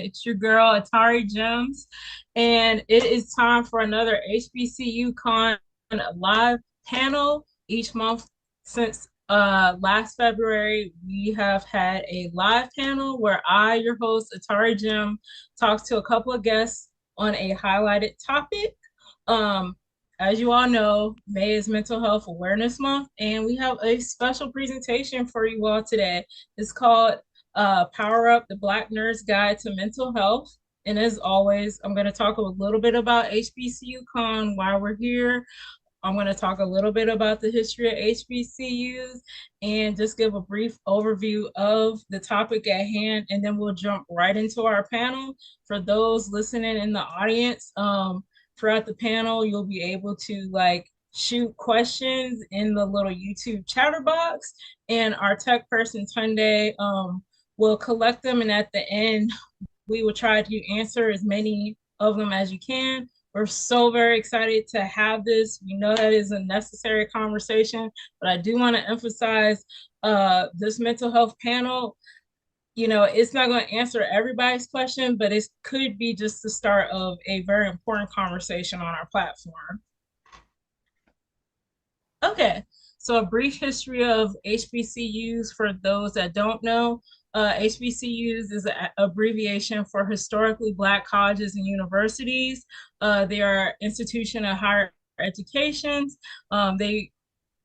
It's your girl, Atari Gems, and it is time for another HBCU Con live panel. Each month since last February, we have had a live panel where I, your host, Atari Gem, talks to a couple of guests on a highlighted topic. Um, as you all know, May is Mental Health Awareness Month, and we have a special presentation for you all today. It's called Power Up, the Black Nerd's Guide to Mental Health. And as always, I'm going to talk a little bit about HBCU Con, why we're here. I'm going to talk a little bit about the history of HBCUs and just give a brief overview of the topic at hand. And then we'll jump right into our panel. For those listening in the audience, throughout the panel, you'll be able to shoot questions in the little YouTube chatter box. And our tech person, Tunde, will collect them. And at the end, we will try to answer as many of them as you can. We're so very excited to have this. We know that is a necessary conversation, but I do want to emphasize this mental health panel. You know, it's not going to answer everybody's question, but it could be just the start of a very important conversation on our platform. Okay, so a brief history of HBCUs for those that don't know. HBCUs is an abbreviation for historically Black colleges and universities. They are institution of higher educations. They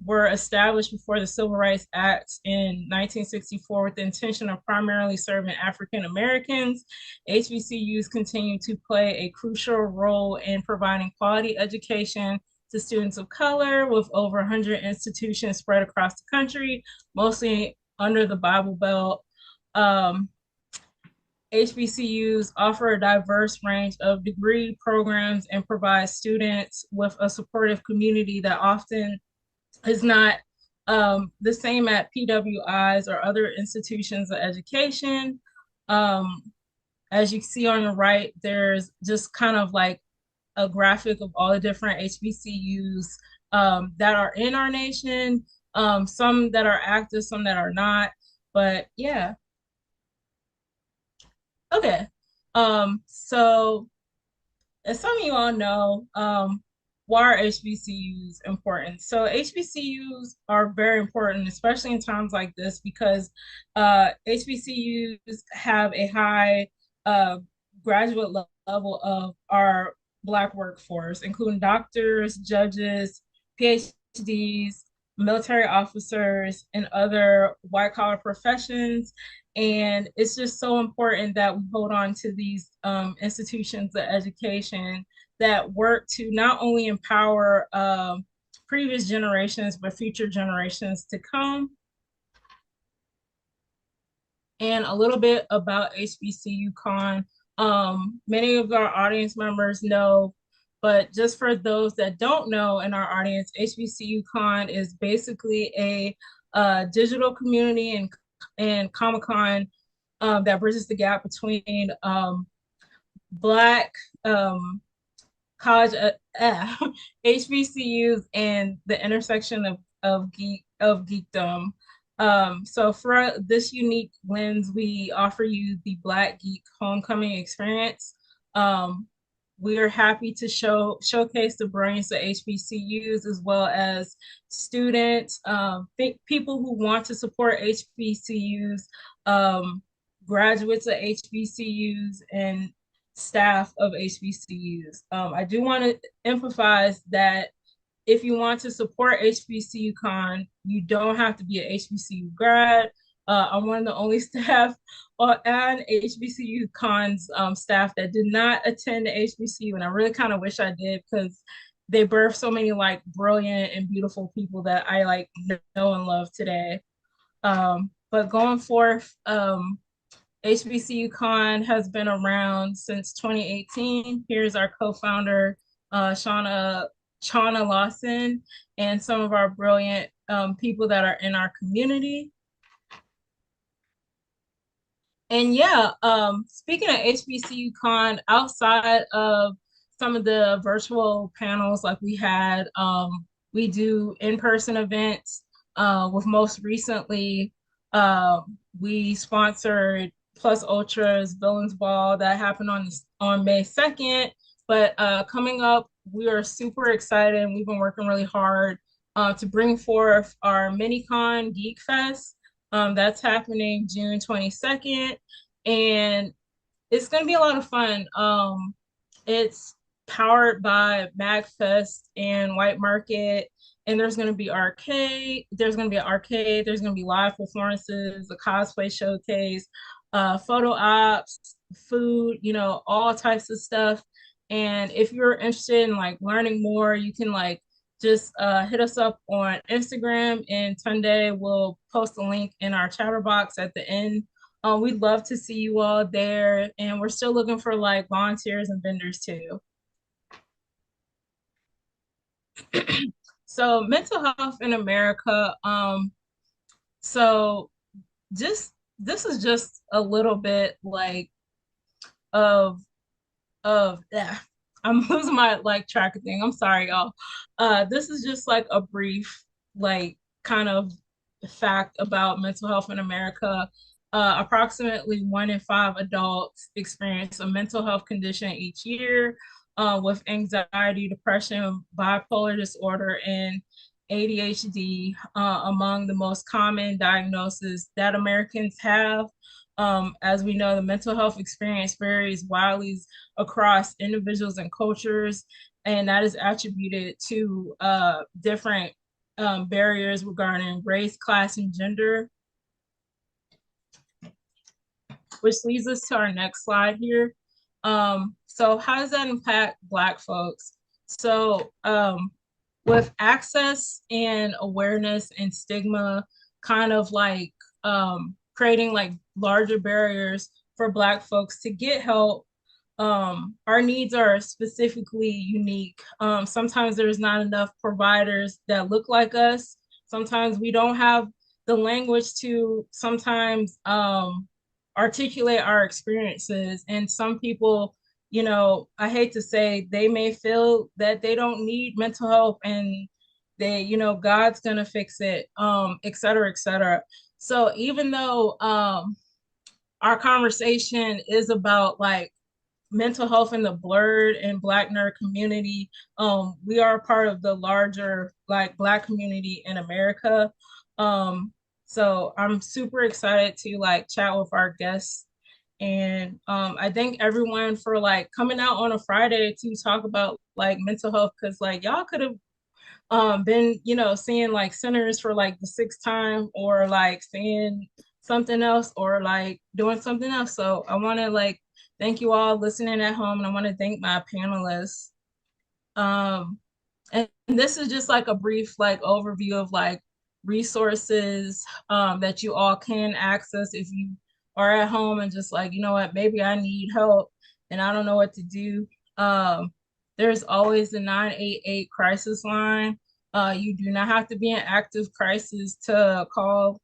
were established before the Civil Rights Act in 1964 with the intention of primarily serving African Americans. HBCUs continue to play a crucial role in providing quality education to students of color, with over 100 institutions spread across the country, mostly under the Bible Belt. Um, HBCUs offer a diverse range of degree programs and provide students with a supportive community that often is not the same at PWIs or other institutions of education. Um, as you see on the right, there's just kind of like a graphic of all the different HBCUs that are in our nation, some that are active, some that are not. But yeah, okay. So as some of you all know, why are HBCUs important? So HBCUs are very important, especially in times like this, because HBCUs have a high uh, graduate level of our Black workforce, including doctors, judges, PhDs, military officers, and other white collar professions. And it's just so important that we hold on to these institutions of education that work to not only empower previous generations, but future generations to come. And a little bit about HBCU Con. Many of our audience members know, but just for those that don't know in our audience, HBCU Con is basically a digital community and Comic Con that bridges the gap between Black college HBCUs and the intersection of geekdom. So for this unique lens, we offer you the Black Geek Homecoming Experience. We are happy to showcase the brilliance of HBCUs as well as students, people who want to support HBCUs, um, graduates of HBCUs, and staff of HBCUs. I do want to emphasize that if you want to support HBCU Con, you don't have to be an HBCU grad. I'm one of the only staff on HBCU Con's staff that did not attend the HBCU, and I really kind of wish I did because they birthed so many like brilliant and beautiful people that I like know and love today. But going forth, HBCU Con has been around since 2018. Here's our co-founder, Shauna Lawson, and some of our brilliant people that are in our community. And yeah, speaking of HBCU Con, outside of some of the virtual panels like we had, we do in-person events. With most recently, we sponsored plus ultras villains ball that happened on May 2nd. But coming up, we are super excited and we've been working really hard to bring forth our minicon geek fest. That's happening June 22nd, and it's going to be a lot of fun. It's powered by MagFest and White Market, and there's going to be arcade. There's going to be an arcade. There's going to be live performances, a cosplay showcase, photo ops, food, all types of stuff. And if you're interested in like learning more, you can like just hit us up on Instagram, and Tunde will post a link in our chatter box at the end. We'd love to see you all there, and we're still looking for like volunteers and vendors too. So mental health in America. So just this is just a little bit like of yeah. I'm losing my like track of thing. I'm sorry, y'all. This is just like a brief like kind of fact about mental health in America. Approximately 1 in 5 adults experience a mental health condition each year, with anxiety, depression, bipolar disorder, and ADHD among the most common diagnoses that Americans have. As we know, the mental health experience varies widely across individuals and cultures, and that is attributed to different barriers regarding race, class, and gender, which leads us to our next slide here. So how does that impact Black folks? So with access and awareness and stigma kind of like creating like larger barriers for Black folks to get help, our needs are specifically unique. Sometimes there's not enough providers that look like us. Sometimes we don't have the language to sometimes articulate our experiences. And some people, I hate to say, they may feel that they don't need mental health and they, God's gonna fix it, et cetera, et cetera. So even though our conversation is about like mental health in the blurred and Black nerd community, we are part of the larger like Black community in America. So I'm super excited to like chat with our guests, and I thank everyone for like coming out on a Friday to talk about like mental health, because like y'all could have been seeing like centers for like the sixth time, or like seeing something else, or like doing something else. So I want to like thank you all listening at home, and I want to thank my panelists. um and this is just like a brief like overview of like resources that you all can access if you are at home and just like, what, maybe I need help and I don't know what to do. There's always the 988 crisis line. You do not have to be in active crisis to call.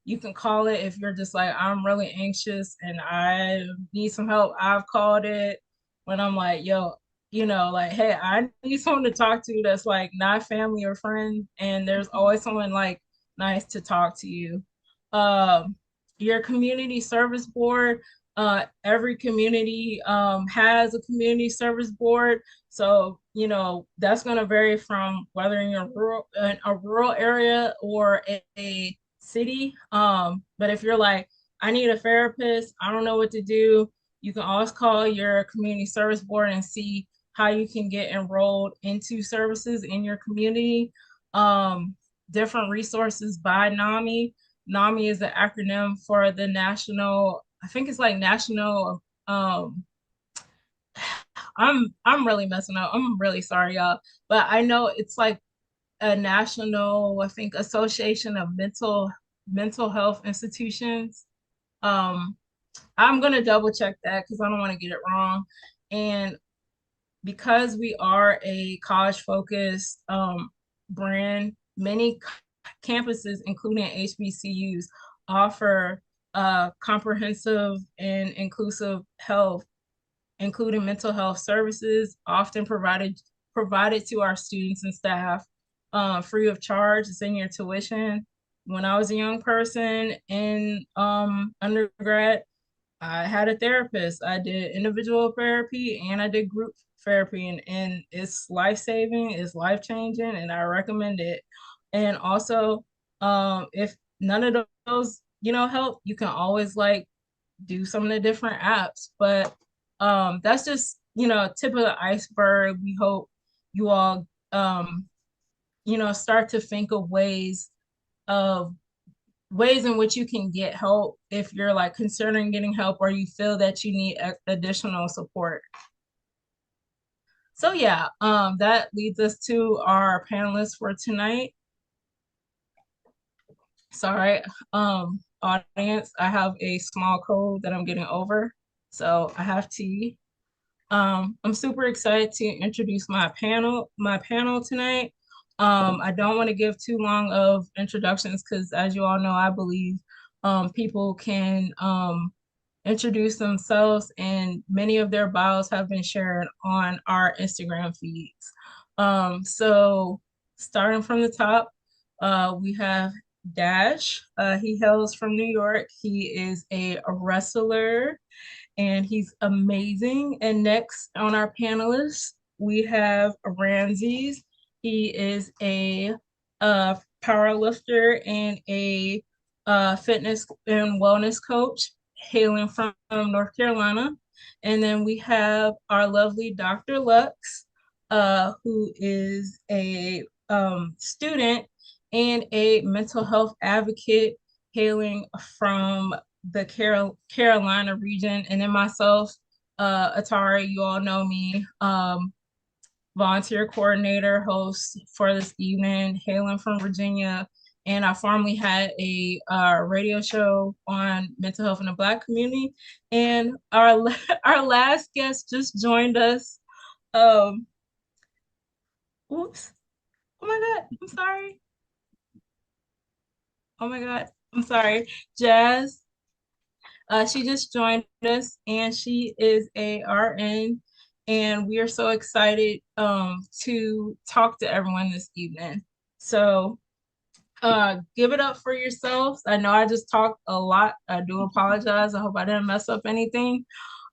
You can call it if you're just like, I'm really anxious and I need some help. I've called it when I'm like, yo, like, hey, I need someone to talk to that's like not family or friend. And there's always someone like nice to talk to you. Um, your community service board, every community has a community service board. So, that's going to vary from whether in a rural area or a city. But if you're like, I need a therapist, I don't know what to do, you can always call your community service board and see how you can get enrolled into services in your community. Different resources by NAMI. NAMI is the acronym for the National, I think it's like National, I'm really messing up. I'm really sorry, y'all. But I know it's like a national, I think, association of mental health institutions. Um, I'm gonna double check that because I don't want to get it wrong. And because we are a college focused brand, many campuses, including HBCUs, offer comprehensive and inclusive health, including mental health services, often provided to our students and staff free of charge. It's in your tuition. When I was a young person in undergrad, I had a therapist. I did individual therapy and I did group therapy, and it's life-saving, it's life-changing, and I recommend it. And also, if none of those, help, you can always like do some of the different apps. But that's just, tip of the iceberg. We hope you all start to think of of ways in which you can get help if you're like considering getting help or you feel that you need additional support. So yeah, that leads us to our panelists for tonight. Sorry, audience, I have a small cold that I'm getting over, so I have tea. I'm super excited to introduce my panel tonight. I don't want to give too long of introductions because, as you all know, I believe people can introduce themselves, and many of their bios have been shared on our Instagram feeds. So, starting from the top, we have Dash. He hails from New York. He is a wrestler and he's amazing. And next on our panelists, we have Ramses. He is a power lifter and a fitness and wellness coach hailing from North Carolina. And then we have our lovely Dr. Lux, who is a student and a mental health advocate hailing from the Carolina region. And then myself, Atari, you all know me, volunteer coordinator, host for this evening, hailing from Virginia. And I formerly had a radio show on mental health in the Black community. And our last guest just joined us. Um, Oops. Oh my God. I'm sorry. Oh my God. I'm sorry. Jazz. She just joined us and she is a RN, and we are so excited to talk to everyone this evening. So give it up for yourselves. I know I just talked a lot. I do apologize. I hope I didn't mess up anything.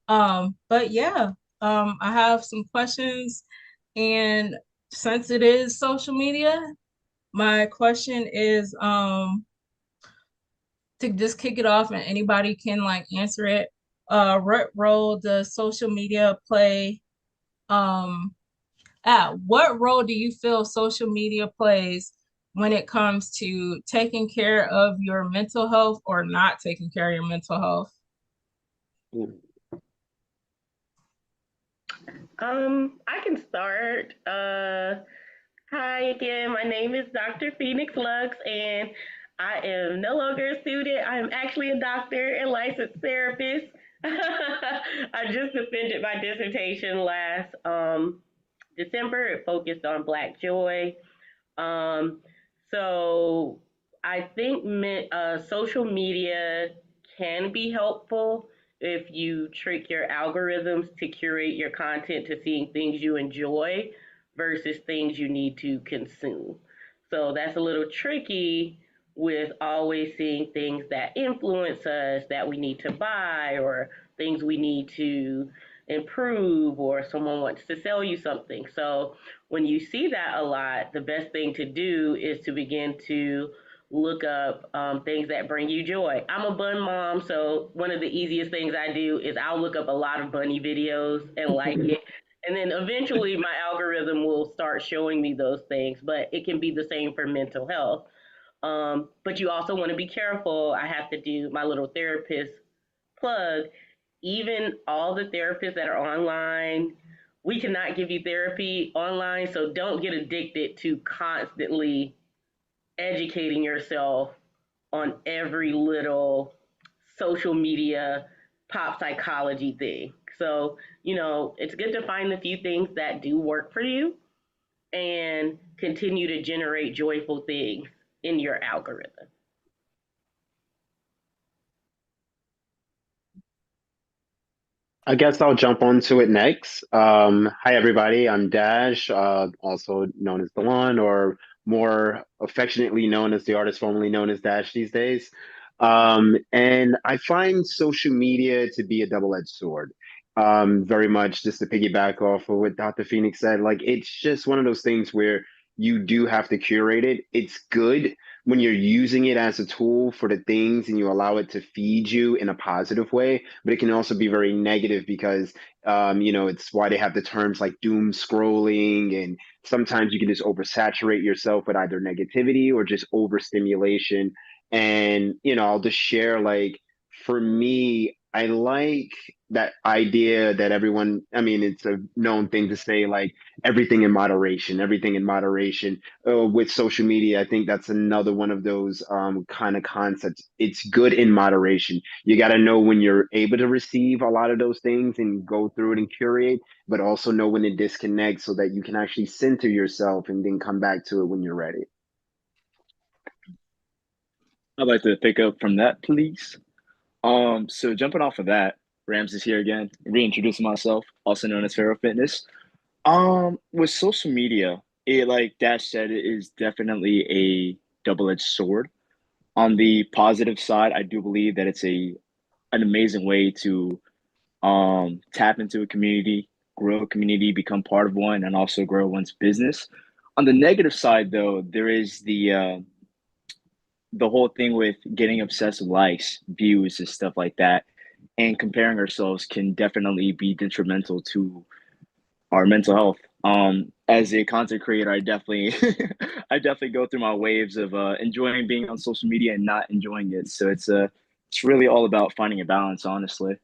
But yeah, I have some questions, and since it is social media, my question is to just kick it off and anybody can like answer it. What role does social media play? Um, what role do you feel social media plays when it comes to taking care of your mental health or not taking care of your mental health? I can start. Hi again. My name is Dr. Phoenix Lux, and I am no longer a student. I am actually a doctor and licensed therapist. I just defended my dissertation last December. It focused on Black joy. Um, so I think social media can be helpful if you trick your algorithms to curate your content to seeing things you enjoy versus things you need to consume. So that's a little tricky with always seeing things that influence us that we need to buy or things we need to improve or someone wants to sell you something. So when you see that a lot, the best thing to do is to begin to look up things that bring you joy. I'm a bun mom, so one of the easiest things I do is I'll look up a lot of bunny videos and like it. And then eventually my algorithm will start showing me those things, but it can be the same for mental health. But you also want to be careful. I have to do my little therapist plug. Even all the therapists that are online, we cannot give you therapy online. So don't get addicted to constantly educating yourself on every little social media pop psychology thing. So, it's good to find the few things that do work for you and continue to generate joyful things in your algorithm. I guess I'll jump onto it next. Hi, everybody. I'm Dash, also known as the One, or more affectionately known as the artist formerly known as Dash these days. And I find social media to be a double-edged sword. Very much just to piggyback off of what Dr. Phoenix said, like it's just one of those things where you do have to curate it. It's good when you're using it as a tool for the things and you allow it to feed you in a positive way, but it can also be very negative because it's why they have the terms like doom scrolling, and sometimes you can just oversaturate yourself with either negativity or just overstimulation. And, I'll just share like for me, I like that idea that everyone, I mean, it's a known thing to say like everything in moderation, everything in moderation. With social media, I think that's another one of those kind of concepts. It's good in moderation. You got to know when you're able to receive a lot of those things and go through it and curate, but also know when to disconnect so that you can actually center yourself and then come back to it when you're ready. I'd like to pick up from that, please. So jumping off of that, Rams is here again, reintroducing myself, also known as Pharaoh Fitness. With social media, it like Dash said, it is definitely a double-edged sword. On the positive side, I do believe that it's a an amazing way to tap into a community, grow a community, become part of one, and also grow one's business. On the negative side, though, there is the whole thing with getting obsessed with likes, views, and stuff like that, and comparing ourselves can definitely be detrimental to our mental health. As a content creator, I definitely, I definitely go through my waves of enjoying being on social media and not enjoying it. So it's really all about finding a balance, honestly.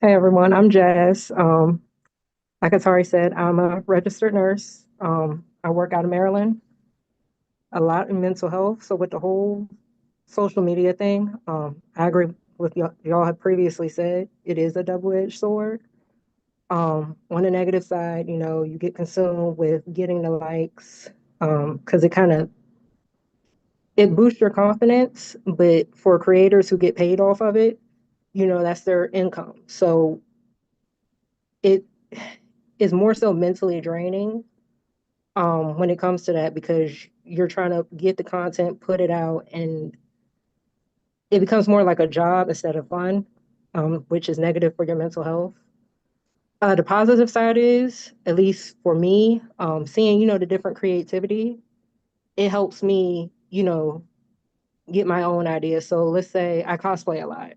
Hey everyone, I'm Jazz. Like Atari said, I'm a registered nurse. I work out of Maryland, a lot in mental health. So with the whole social media thing, I agree with y'all have previously said, it is a double-edged sword. On the negative side, you get consumed with getting the likes, because it boosts your confidence, but for creators who get paid off of it, that's their income. So it is more so mentally draining when it comes to that because you're trying to get the content, put it out, and it becomes more like a job instead of fun, which is negative for your mental health. The positive side is, at least for me, seeing, the different creativity, it helps me, get my own ideas. So let's say I cosplay a lot.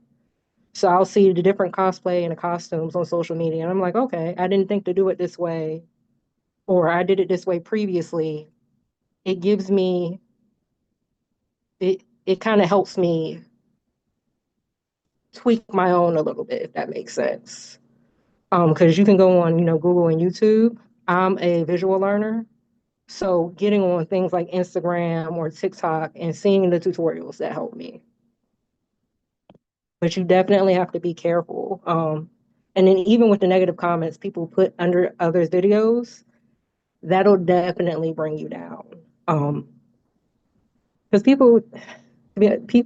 So I'll see the different cosplay and the costumes on social media, and I'm like, okay, I didn't think to do it this way, or I did it this way previously. It gives me it kind of helps me tweak my own a little bit, if that makes sense. Because you can go on, Google and YouTube. I'm a visual learner, so getting on things like Instagram or TikTok and seeing the tutorials that help me. But you definitely have to be careful. And then even with the negative comments people put under others' videos, that'll definitely bring you down. Because people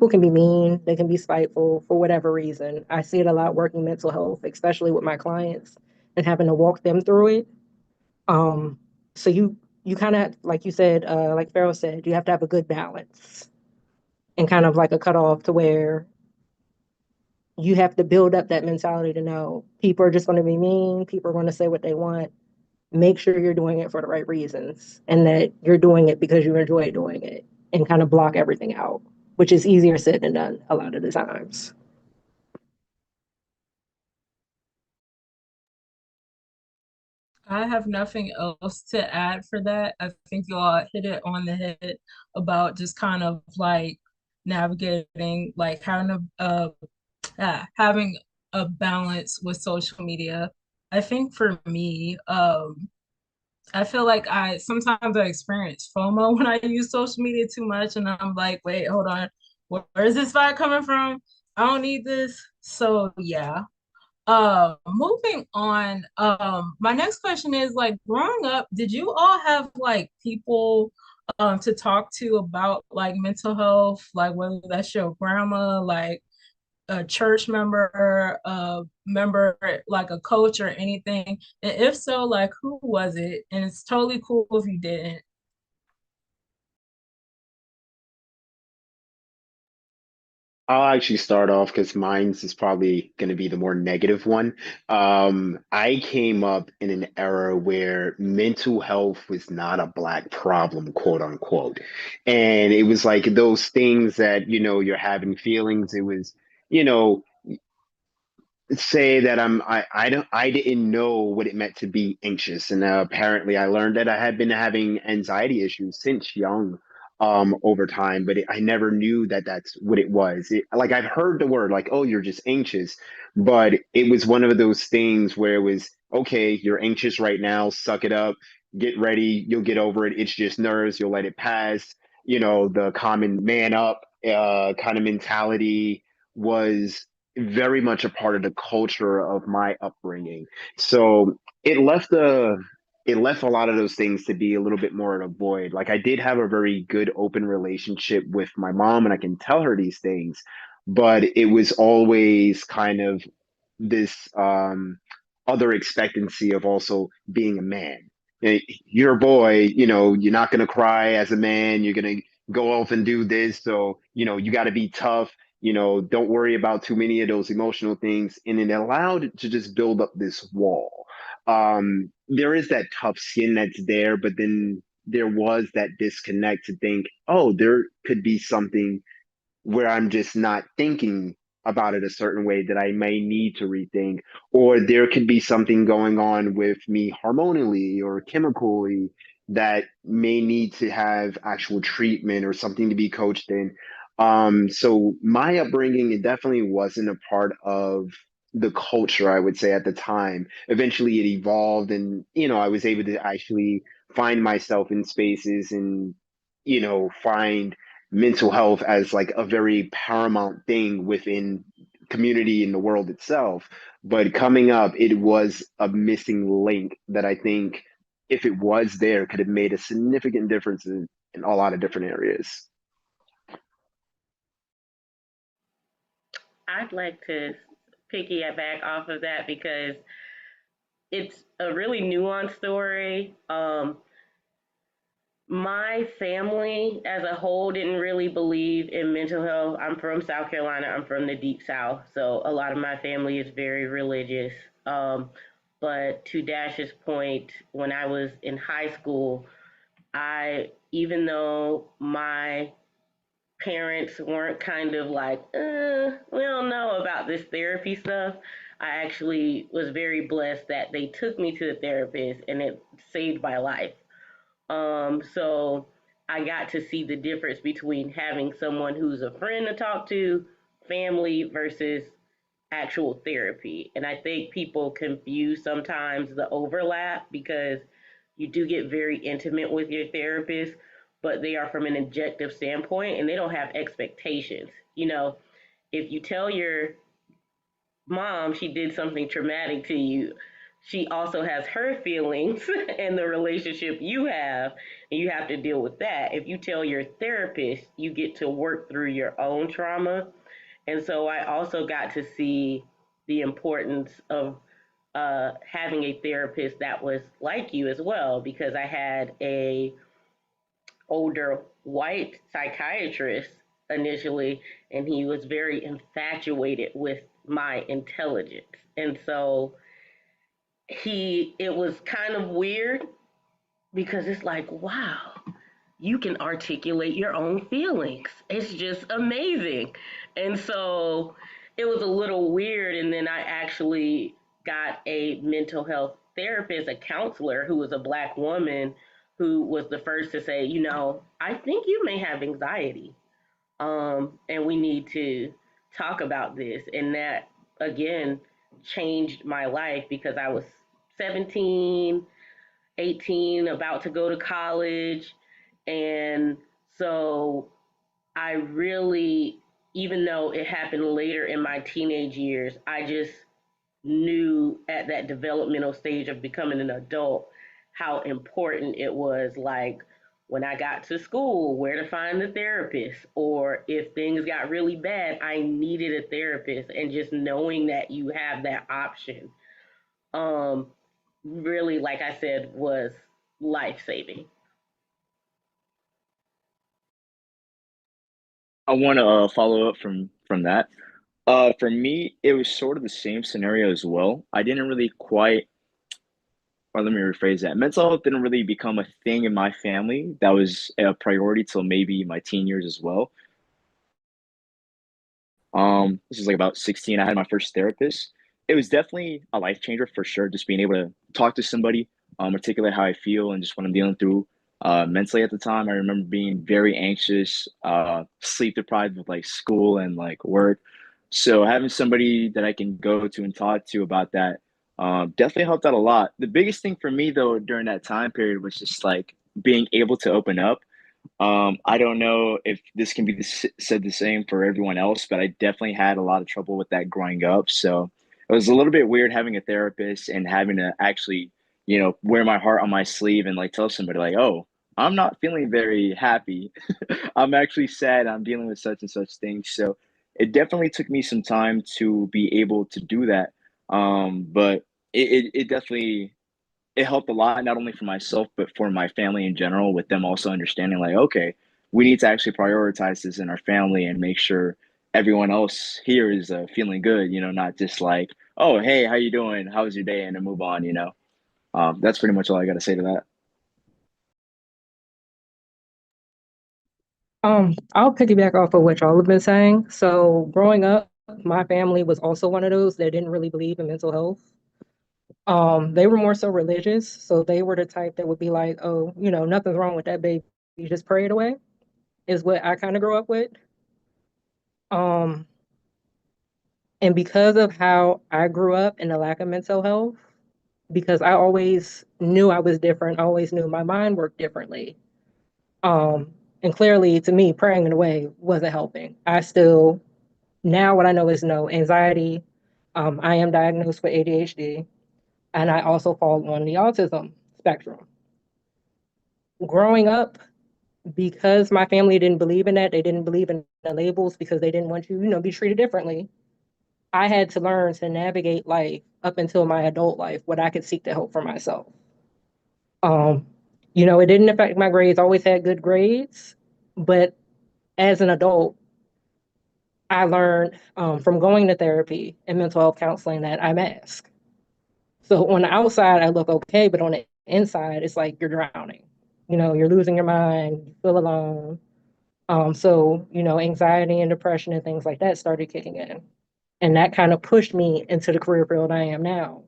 can be mean, they can be spiteful for whatever reason. I see it a lot working mental health, especially with my clients and having to walk them through it. Um, so you kind of, like you said, like Pharaoh said, you have to have a good balance and kind of like a cutoff to where you have to build up that mentality to know people are just going to be mean, people are going to say what they want. Make sure you're doing it for the right reasons and that you're doing it because you enjoy doing it, and kind of block everything out, which is easier said than done a lot of the times. I have nothing else to add for that. I think you all hit it on the head about just kind of like navigating, like having a balance with social media. I think for me, I feel like I sometimes I experience FOMO when I use social media too much, and I'm like, wait, hold on, where is this vibe coming from? I don't need this. So yeah. Moving on. My next question is like growing up, did you all have like people to talk to about like mental health, like whether that's your grandma, like a church member, a member, like a coach or anything? And if so, like who was it? And it's totally cool if you didn't. I'll actually start off because mine's is probably going to be the more negative one. I came up in an era where mental health was not a black problem, quote unquote. And it was like those things that, you're having feelings. It was, you know, say that I didn't know what it meant to be anxious, and apparently I learned that I had been having anxiety issues since young, over time, but I never knew that that's what it was. Like I've heard the word like, oh, you're just anxious, but it was one of those things where it was okay, you're anxious right now, suck it up, get ready, you'll get over it. It's just nerves, you'll let it pass. The common man up kind of mentality was very much a part of the culture of my upbringing. So it left a lot of those things to be a little bit more of a void. Like I did have a very good open relationship with my mom and I can tell her these things, but it was always kind of this other expectancy of also being a man. You're a boy, you're not going to cry as a man. You're going to go off and do this. So, you got to be tough. Don't worry about too many of those emotional things. And it allowed it to just build up this wall. There is that tough skin that's there, but then there was that disconnect to think, oh, there could be something where I'm just not thinking about it a certain way that I may need to rethink, or there could be something going on with me hormonally or chemically that may need to have actual treatment or something to be coached in. So my upbringing, it definitely wasn't a part of the culture, I would say at the time. Eventually it evolved and, I was able to actually find myself in spaces and, find mental health as like a very paramount thing within community in the world itself. But coming up, it was a missing link that I think if it was there could have made a significant difference in a lot of different areas. I'd like to piggyback off of that because it's a really nuanced story. My family as a whole didn't really believe in mental health. I'm from South Carolina. I'm from the deep South, so a lot of my family is very religious. Um, but to Dash's point, when I was in high school, even though my parents weren't kind of like, we don't know about this therapy stuff, I actually was very blessed that they took me to the therapist and it saved my life. So I got to see the difference between having someone who's a friend to talk to, family versus actual therapy. And I think people confuse sometimes the overlap because you do get very intimate with your therapist, but they are from an objective standpoint and they don't have expectations. If you tell your mom she did something traumatic to you, she also has her feelings and the relationship you have, and you have to deal with that. If you tell your therapist, you get to work through your own trauma. And so I also got to see the importance of having a therapist that was like you as well, because I had a older white psychiatrist initially, and he was very infatuated with my intelligence. And so it was kind of weird because it's like, wow, you can articulate your own feelings. It's just amazing. And so it was a little weird. And then I actually got a mental health therapist, a counselor who was a black woman who was the first to say, I think you may have anxiety. And we need to talk about this. And that, again, changed my life because I was 17, 18, about to go to college. And so I really, even though it happened later in my teenage years, I just knew at that developmental stage of becoming an adult how important it was. Like, when I got to school, where to find the therapist, or if things got really bad, I needed a therapist, and just knowing that you have that option, um, really, like I said, was life saving. I want to follow up from that. For me, it was sort of the same scenario as well. I didn't really quite, or let me rephrase that. Mental health didn't really become a thing in my family that was a priority till maybe my teen years as well. This is like about 16. I had my first therapist. It was definitely a life changer for sure. Just being able to talk to somebody, articulate how I feel and just what I'm dealing through mentally at the time. I remember being very anxious, sleep deprived with like school and like work. So having somebody that I can go to and talk to about that definitely helped out a lot. The biggest thing for me though during that time period was just like being able to open up. I don't know if this can be said the same for everyone else, but I definitely had a lot of trouble with that growing up. So it was a little bit weird having a therapist and having to actually, wear my heart on my sleeve and like tell somebody like, "Oh, I'm not feeling very happy. I'm actually sad. I'm dealing with such and such things." So it definitely took me some time to be able to do that. But it definitely it helped a lot, not only for myself, but for my family in general, with them also understanding, like, okay, we need to actually prioritize this in our family and make sure everyone else here is feeling good, not just like, oh, hey, how you doing? How was your day? And then move on. That's pretty much all I got to say to that. I'll piggyback off of what y'all have been saying. So growing up, my family was also one of those that didn't really believe in mental health. They were more so religious, so they were the type that would be like, "Oh, nothing's wrong with that baby. You just pray it away." Is what I kind of grew up with. Um, and because of how I grew up and the lack of mental health, because I always knew I was different, I always knew my mind worked differently. Um, and clearly, to me, praying it away wasn't helping. I still now what I know is no anxiety. I am diagnosed with ADHD, and I also fall on the autism spectrum. Growing up, because my family didn't believe in that, they didn't believe in the labels because they didn't want you, be treated differently. I had to learn to navigate life up until my adult life, when I could seek the help for myself. Um, it didn't affect my grades. I always had good grades, but as an adult, I learned from going to therapy and mental health counseling that I mask. So on the outside, I look okay, but on the inside, it's like you're drowning. You're losing your mind, you feel alone. So, anxiety and depression and things like that started kicking in. And that kind of pushed me into the career field I am now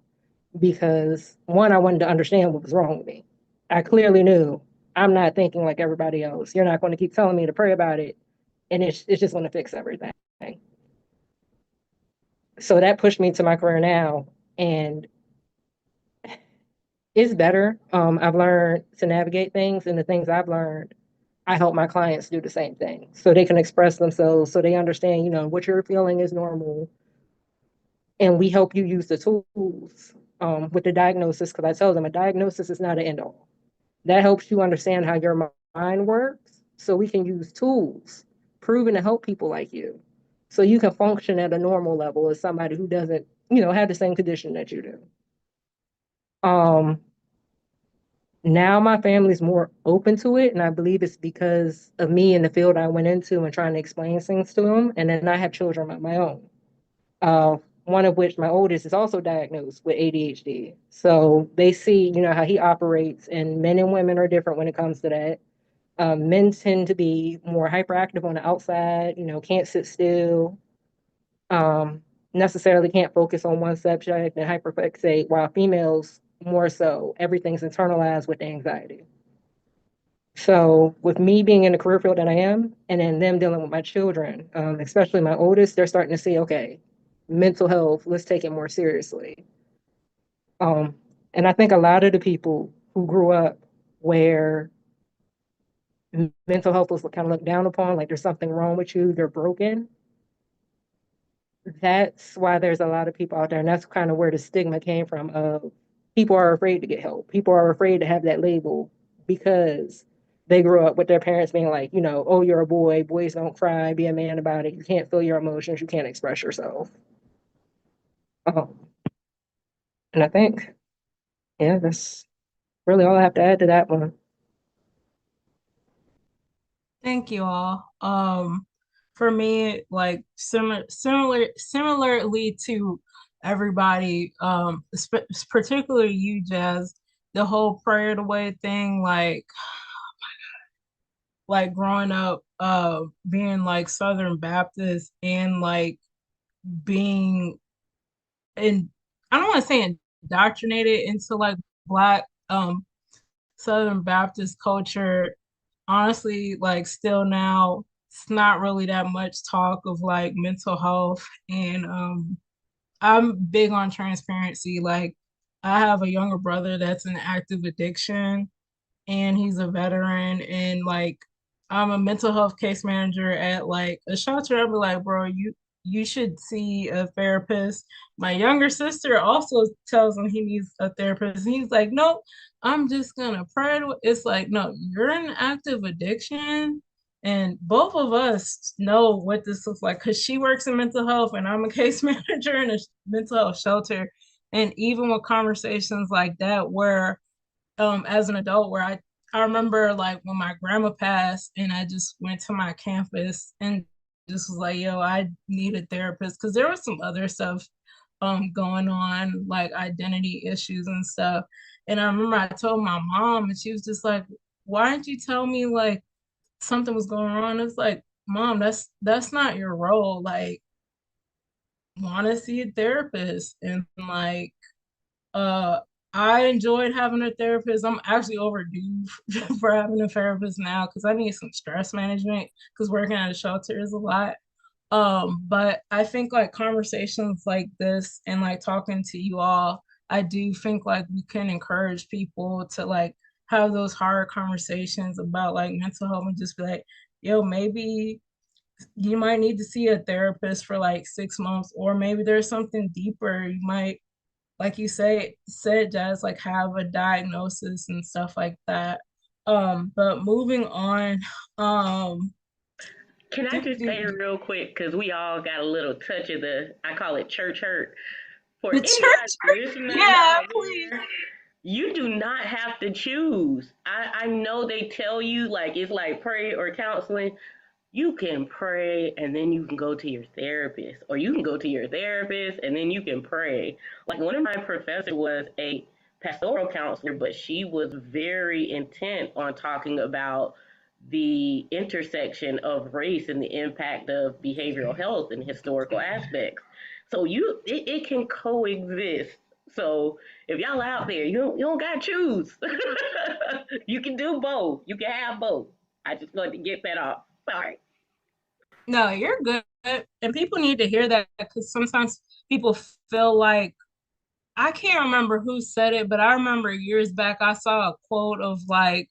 because one, I wanted to understand what was wrong with me. I clearly knew I'm not thinking like everybody else. You're not going to keep telling me to pray about it and it's just going to fix everything. So that pushed me to my career now. And it's better. I've learned to navigate things, and the things I've learned, I help my clients do the same thing so they can express themselves, so they understand, what you're feeling is normal. And we help you use the tools with the diagnosis, because I tell them a diagnosis is not an end all. That helps you understand how your mind works so we can use tools proven to help people like you so you can function at a normal level as somebody who doesn't, have the same condition that you do. Um, Now my family's more open to it, and I believe it's because of me in the field I went into and trying to explain things to them. And then I have children of my own, uh, one of which my oldest is also diagnosed with ADHD. So they see, how he operates, and men and women are different when it comes to that. Men tend to be more hyperactive on the outside, can't sit still, um, necessarily can't focus on one subject and hyperfixate, while females more so, everything's internalized with anxiety. So with me being in the career field that I am, and then them dealing with my children, especially my oldest, they're starting to see, okay, mental health, let's take it more seriously. Um, and I think a lot of the people who grew up where mental health was kind of looked down upon, like there's something wrong with you, you're broken. That's why there's a lot of people out there, and that's kind of where the stigma came from. Of people are afraid to get help. People are afraid to have that label because they grew up with their parents being like, oh, you're a boy, boys don't cry, be a man about it. You can't feel your emotions, you can't express yourself. Um, and I think, yeah, that's really all I have to add to that one. Thank you all. For me, like similarly to everybody, particularly you, Jazz, the whole prayer the way thing, like growing up, being like Southern Baptist and like being in, I don't want to say indoctrinated into like Black, Southern Baptist culture. Honestly, like still now, it's not really that much talk of like mental health. And I'm big on transparency. Like I have a younger brother that's in active addiction, and he's a veteran, and like I'm a mental health case manager at like a shelter. I'll be like, bro, you should see a therapist. My younger sister also tells him he needs a therapist, and he's like, nope, I'm just gonna pray. It's like, no, you're in active addiction, and both of us know what this looks like because she works in mental health, and I'm a case manager in a mental health shelter. And even with conversations like that, where as an adult, where I remember like when my grandma passed and I just went to my campus and just was like, yo, I need a therapist because there was some other stuff going on, like identity issues and stuff. And I remember I told my mom and she was just like, why didn't you tell me like something was going on? It's like, mom, that's not your role. Like, want to see a therapist. And like uh, I enjoyed having a therapist. I'm actually overdue for having a therapist now because I need some stress management because working at a shelter is a lot. But I think like conversations like this and like talking to you all, I do think like we can encourage people to like have those hard conversations about like mental health and just be like, yo, maybe you might need to see a therapist for like 6 months, or maybe there's something deeper. You might, like you said, Jazz, like have a diagnosis and stuff like that. But moving on, um, Can I do, just do, say real quick, because we all got a little touch of I call it church hurt. For the anybody church, listening yeah, out please. there, you do not have to choose. I know they tell you like it's like pray or counseling. You can pray and then you can go to your therapist, or you can go to your therapist and then you can pray. Like one of my professors was a pastoral counselor, but she was very intent on talking about the intersection of race and the impact of behavioral health and historical aspects. So it can coexist. So if y'all out there, you don't gotta choose. You can do both. You can have both. I just wanted to get that off. Sorry. No, you're good. And people need to hear that because sometimes people feel like I can't remember who said it, but I remember years back I saw a quote of like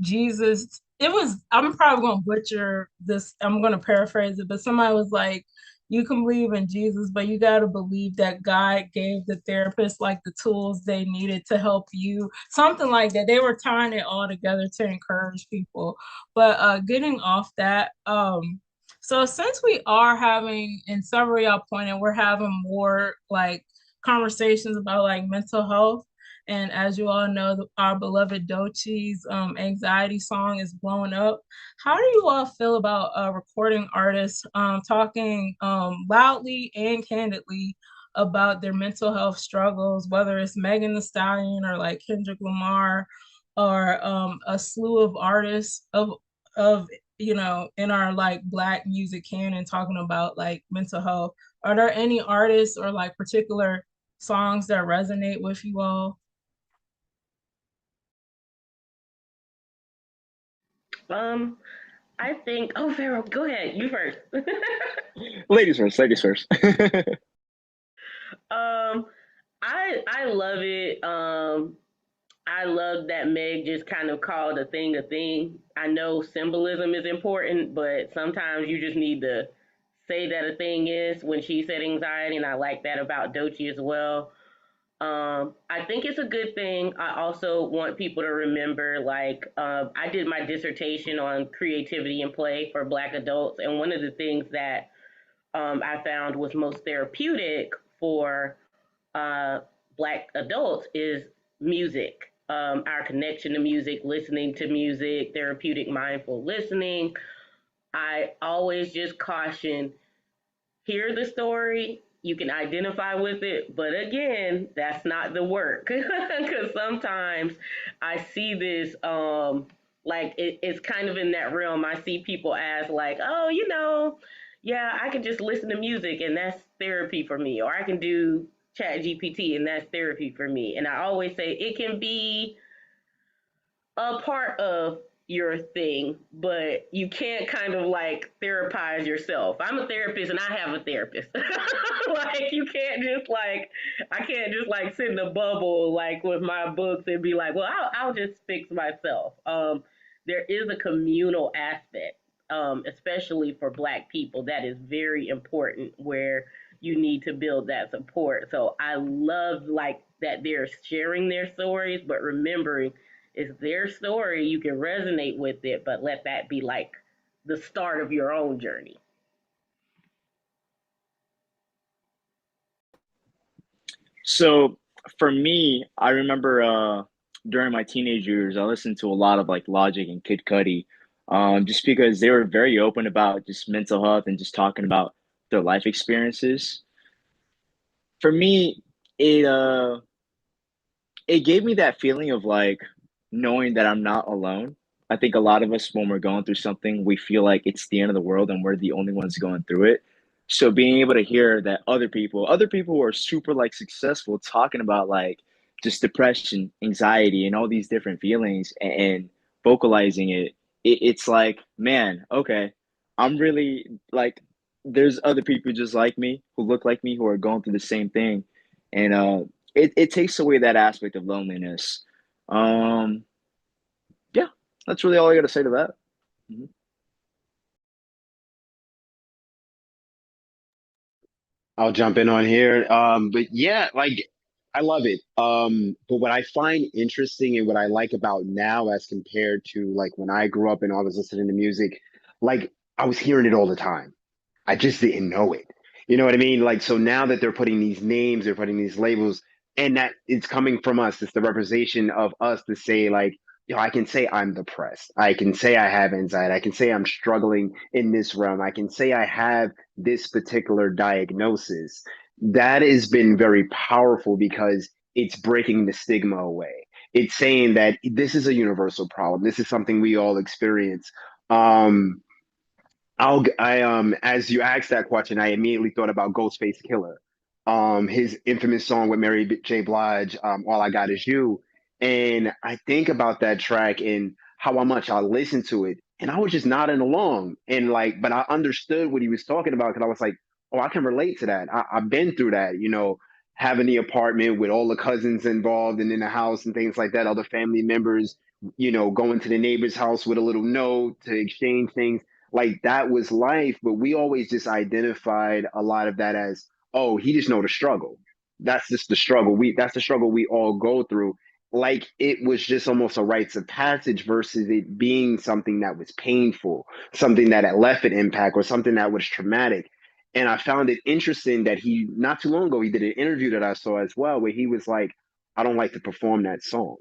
Jesus. It was, I'm probably gonna butcher this, I'm gonna paraphrase it, but somebody was like, you can believe in Jesus, but you gotta believe that God gave the therapist like the tools they needed to help you. Something like that. They were tying it all together to encourage people. But getting off that, so since we are having, and several of y'all pointed, we're having more like conversations about like mental health. And as you all know, our beloved Dochi's anxiety song is blowing up. How do you all feel about recording artists talking loudly and candidly about their mental health struggles, whether it's Megan Thee Stallion or like Kendrick Lamar or a slew of artists of in our like Black music canon talking about like mental health? Are there any artists or like particular songs that resonate with you all? Um, I think. Oh, Pharaoh, go ahead. You first. Ladies first, ladies first. um, I love it. I love that Meg just kind of called a thing a thing. I know symbolism is important, but sometimes you just need to say that a thing is when she said anxiety, and I like that about Dochi as well. I think it's a good thing. I also want people to remember, like, I did my dissertation on creativity and play for Black adults, and one of the things that I found was most therapeutic for uh, Black adults is music. Our connection to music, listening to music, therapeutic mindful listening. I always just caution, hear the story, you can identify with it, but again, that's not the work. Because sometimes I see this, like it's kind of in that realm. I see people as like, oh, yeah, I can just listen to music and that's therapy for me, or I can do chat GPT and that's therapy for me. And I always say it can be a part of your thing, but you can't kind of like therapize yourself. I'm a therapist and I have a therapist. Like you can't just like I can't just like sit in a bubble like with my books and be like, well, I'll just fix myself. There is a communal aspect, especially for Black people, that is very important where you need to build that support. So I love like that they're sharing their stories, but remembering it's their story. You can resonate with it, but let that be like the start of your own journey. So for me, I remember during my teenage years, I listened to a lot of like Logic and Kid Cudi, just because they were very open about just mental health and just talking about their life experiences. For me, it uh it gave me that feeling of like knowing that I'm not alone. I think a lot of us, when we're going through something, we feel like it's the end of the world and we're the only ones going through it. So being able to hear that other people who are super like successful talking about like just depression, anxiety, and all these different feelings and vocalizing it's like, man, okay, I'm really like, there's other people just like me who look like me who are going through the same thing. And it takes away that aspect of loneliness. Um, yeah, that's really all I got to say to that. Mhm. I'll jump in on here. But yeah, like I love it. But what I find interesting and what I like about now as compared to like when I grew up and I was listening to music, like I was hearing it all the time. I just didn't know it. You know what I mean? Like, so now that they're putting these names, they're putting these labels, and that it's coming from us. It's the representation of us to say, like, I can say I'm depressed. I can say I have anxiety. I can say I'm struggling in this realm. I can say I have this particular diagnosis. That has been very powerful because it's breaking the stigma away. It's saying that this is a universal problem. This is something we all experience. Um, as you asked that question, I immediately thought about Ghostface Killer, his infamous song with Mary J. Blige, "All I Got Is You," and I think about that track and how much I listened to it, and I was just nodding along, and like, but I understood what he was talking about because I was like, oh, I can relate to that. I've been through that, having the apartment with all the cousins involved and in the house and things like that, other family members, going to the neighbor's house with a little note to exchange things like that was life, but we always just identified a lot of that as, oh, he just know the struggle. That's just the struggle. That's the struggle we all go through. Like it was just almost a rites of passage versus it being something that was painful, something that had left an impact or something that was traumatic. And I found it interesting that he not too long ago he did an interview that I saw as well where he was like, I don't like to perform that song.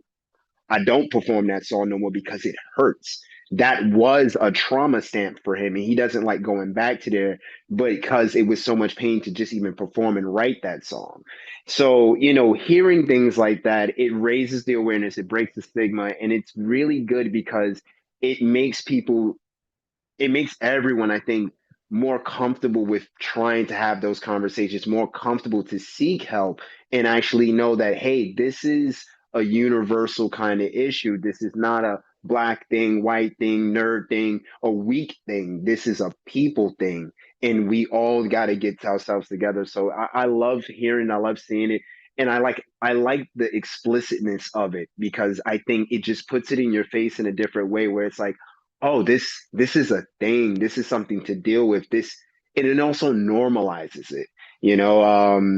I don't perform that song no more because it hurts. That was a trauma stamp for him, and he doesn't like going back to there because it was so much pain to just even perform and write that song. So, hearing things like that, it raises the awareness, it breaks the stigma, and it's really good because it makes people it makes everyone, I think, more comfortable with trying to have those conversations, more comfortable to seek help and actually know that, hey, this is a universal kind of issue. This is not a black thing, white thing, nerd thing, a weak thing. This is a people thing. And we all got to get ourselves together. So I love hearing, I love seeing it. And I like the explicitness of it because I think it just puts it in your face in a different way where it's like, oh, this is a thing, this is something to deal with, this, and it also normalizes it, you know.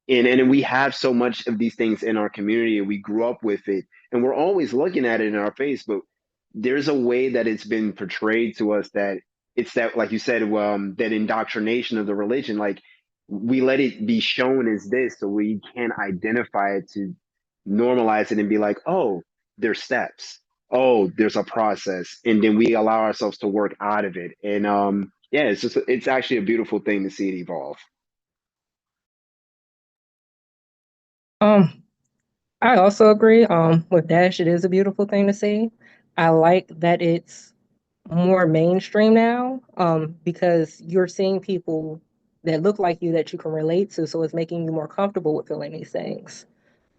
and we have so much of these things in our community, and we grew up with it, and we're always looking at it in our face. But there's a way that it's been portrayed to us that it's that, like you said, that indoctrination of the religion. Like we let it be shown as this, so we can't identify it to normalize it and be like, oh, there's steps. Oh, there's a process, and then we allow ourselves to work out of it. And yeah, it's actually a beautiful thing to see it evolve. Um, I also agree. With Dash, it is a beautiful thing to see. I like that it's more mainstream now, because you're seeing people that look like you that you can relate to, so it's making you more comfortable with feeling these things.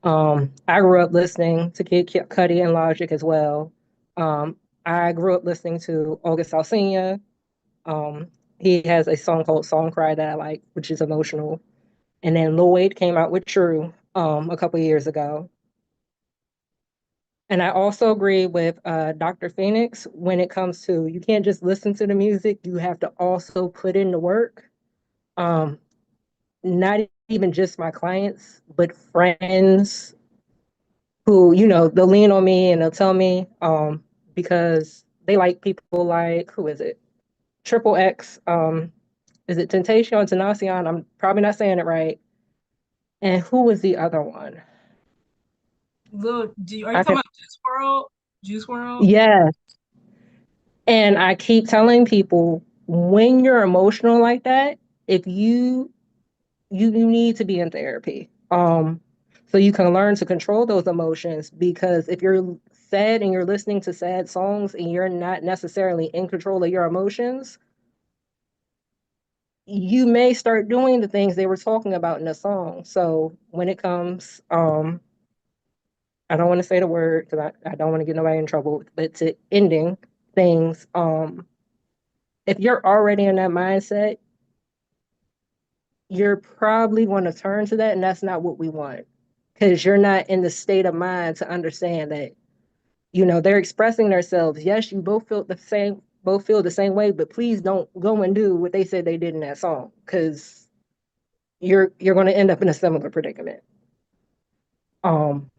I grew up listening to Kid Cudi and Logic as well. I grew up listening to August Alsina. Um, he has a song called Song Cry that I like, which is emotional. And then Lloyd came out with True a couple years ago. And I also agree with Dr. Phoenix when it comes to you can't just listen to the music, you have to also put in the work. Um, Not even just my clients, but friends who, they'll lean on me and they'll tell me because they like people like, who is it? Triple X. Is it Temptation or Tenacion? I'm probably not saying it right. And who was the other one? Are you I talking can, about Juice World? Juice World? yeah. And I keep telling people when you're emotional like that, if you need to be in therapy. So you can learn to control those emotions, because if you're sad and you're listening to sad songs and you're not necessarily in control of your emotions, you may start doing the things they were talking about in the song. So when it comes, I don't want to say the word because I don't want to get nobody in trouble, but to ending things, if you're already in that mindset, you're probably going to turn to that, and that's not what we want, because you're not in the state of mind to understand that they're expressing themselves. Yes, you both feel the same way, but please don't go and do what they said they did in that song, because you're going to end up in a similar predicament. um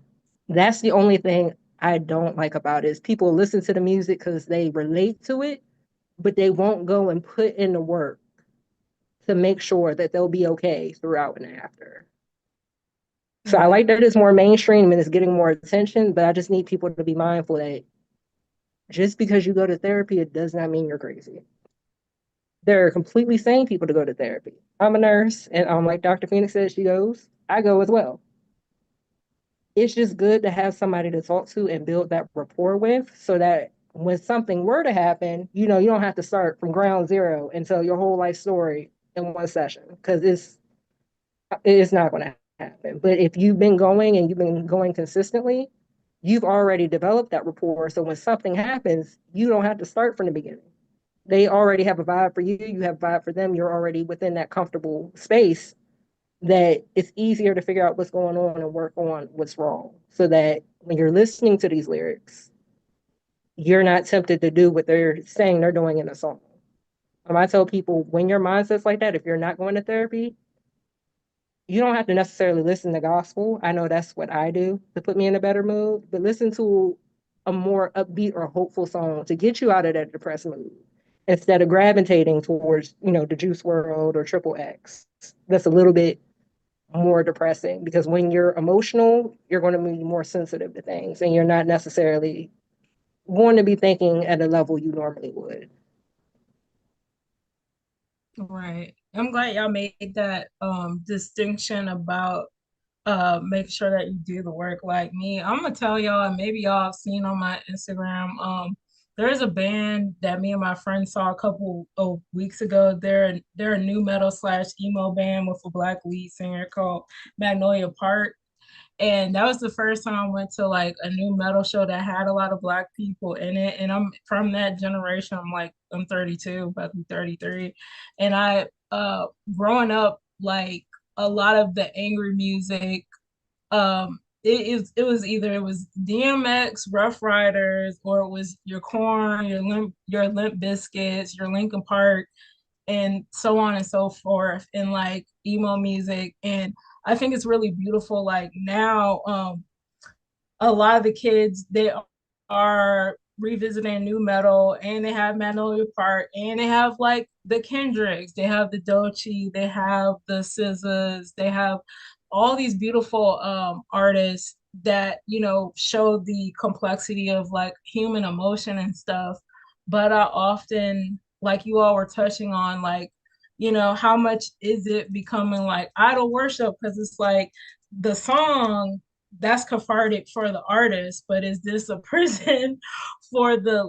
that's the only thing I don't like about it, is people listen to the music because they relate to it, but they won't go and put in the work to make sure that they'll be okay throughout and after. So I Right. like that it's more mainstream and it's getting more attention, but I just need people to be mindful that just because you go to therapy, it does not mean you're crazy. There are completely sane people to go to therapy. I'm a nurse, and like Dr. Phoenix says, she goes, I go as well. It's just good to have somebody to talk to and build that rapport with, so that when something were to happen, you don't have to start from ground zero and tell your whole life story in one session, because it's not going to happen. But if you've been going and you've been going consistently, you've already developed that rapport. So when something happens, you don't have to start from the beginning. They already have a vibe for you, you have a vibe for them. You're already within that comfortable space that it's easier to figure out what's going on and work on what's wrong. So that when you're listening to these lyrics, you're not tempted to do what they're saying they're doing in a song. I tell people, when your mindset's like that, if you're not going to therapy, you don't have to necessarily listen to gospel. I know that's what I do to put me in a better mood, but listen to a more upbeat or hopeful song to get you out of that depressed mood, instead of gravitating towards, the Juice World or Triple X. That's a little bit more depressing, because when you're emotional, you're going to be more sensitive to things and you're not necessarily going to be thinking at a level you normally would. Right. I'm glad y'all made that distinction about make sure that you do the work. Like me, I'm gonna tell y'all, and maybe y'all have seen on my Instagram, there's a band that me and my friend saw a couple of weeks ago. They're a new metal slash emo band with a black lead singer called Magnolia Park. And that was the first time I went to like a new metal show that had a lot of black people in it. And I'm from that generation. I'm 32, about to be 33. And growing up, like a lot of the angry music, it was DMX, Rough Riders, or it was your Corn, your Limp Biscuits, your Linkin Park, and so on and so forth, and like emo music. And I think it's really beautiful. Like now, a lot of the kids, they are revisiting new metal, and they have Magnolia Park, and they have like the Kendricks, they have the Doechii, they have the SZAs, they have all these beautiful artists that, you know, show the complexity of like human emotion and stuff. But I often, like you all were touching on, like, you know, how much is it becoming like idol worship? Because it's like the song that's cathartic for the artist, but is this a prison for the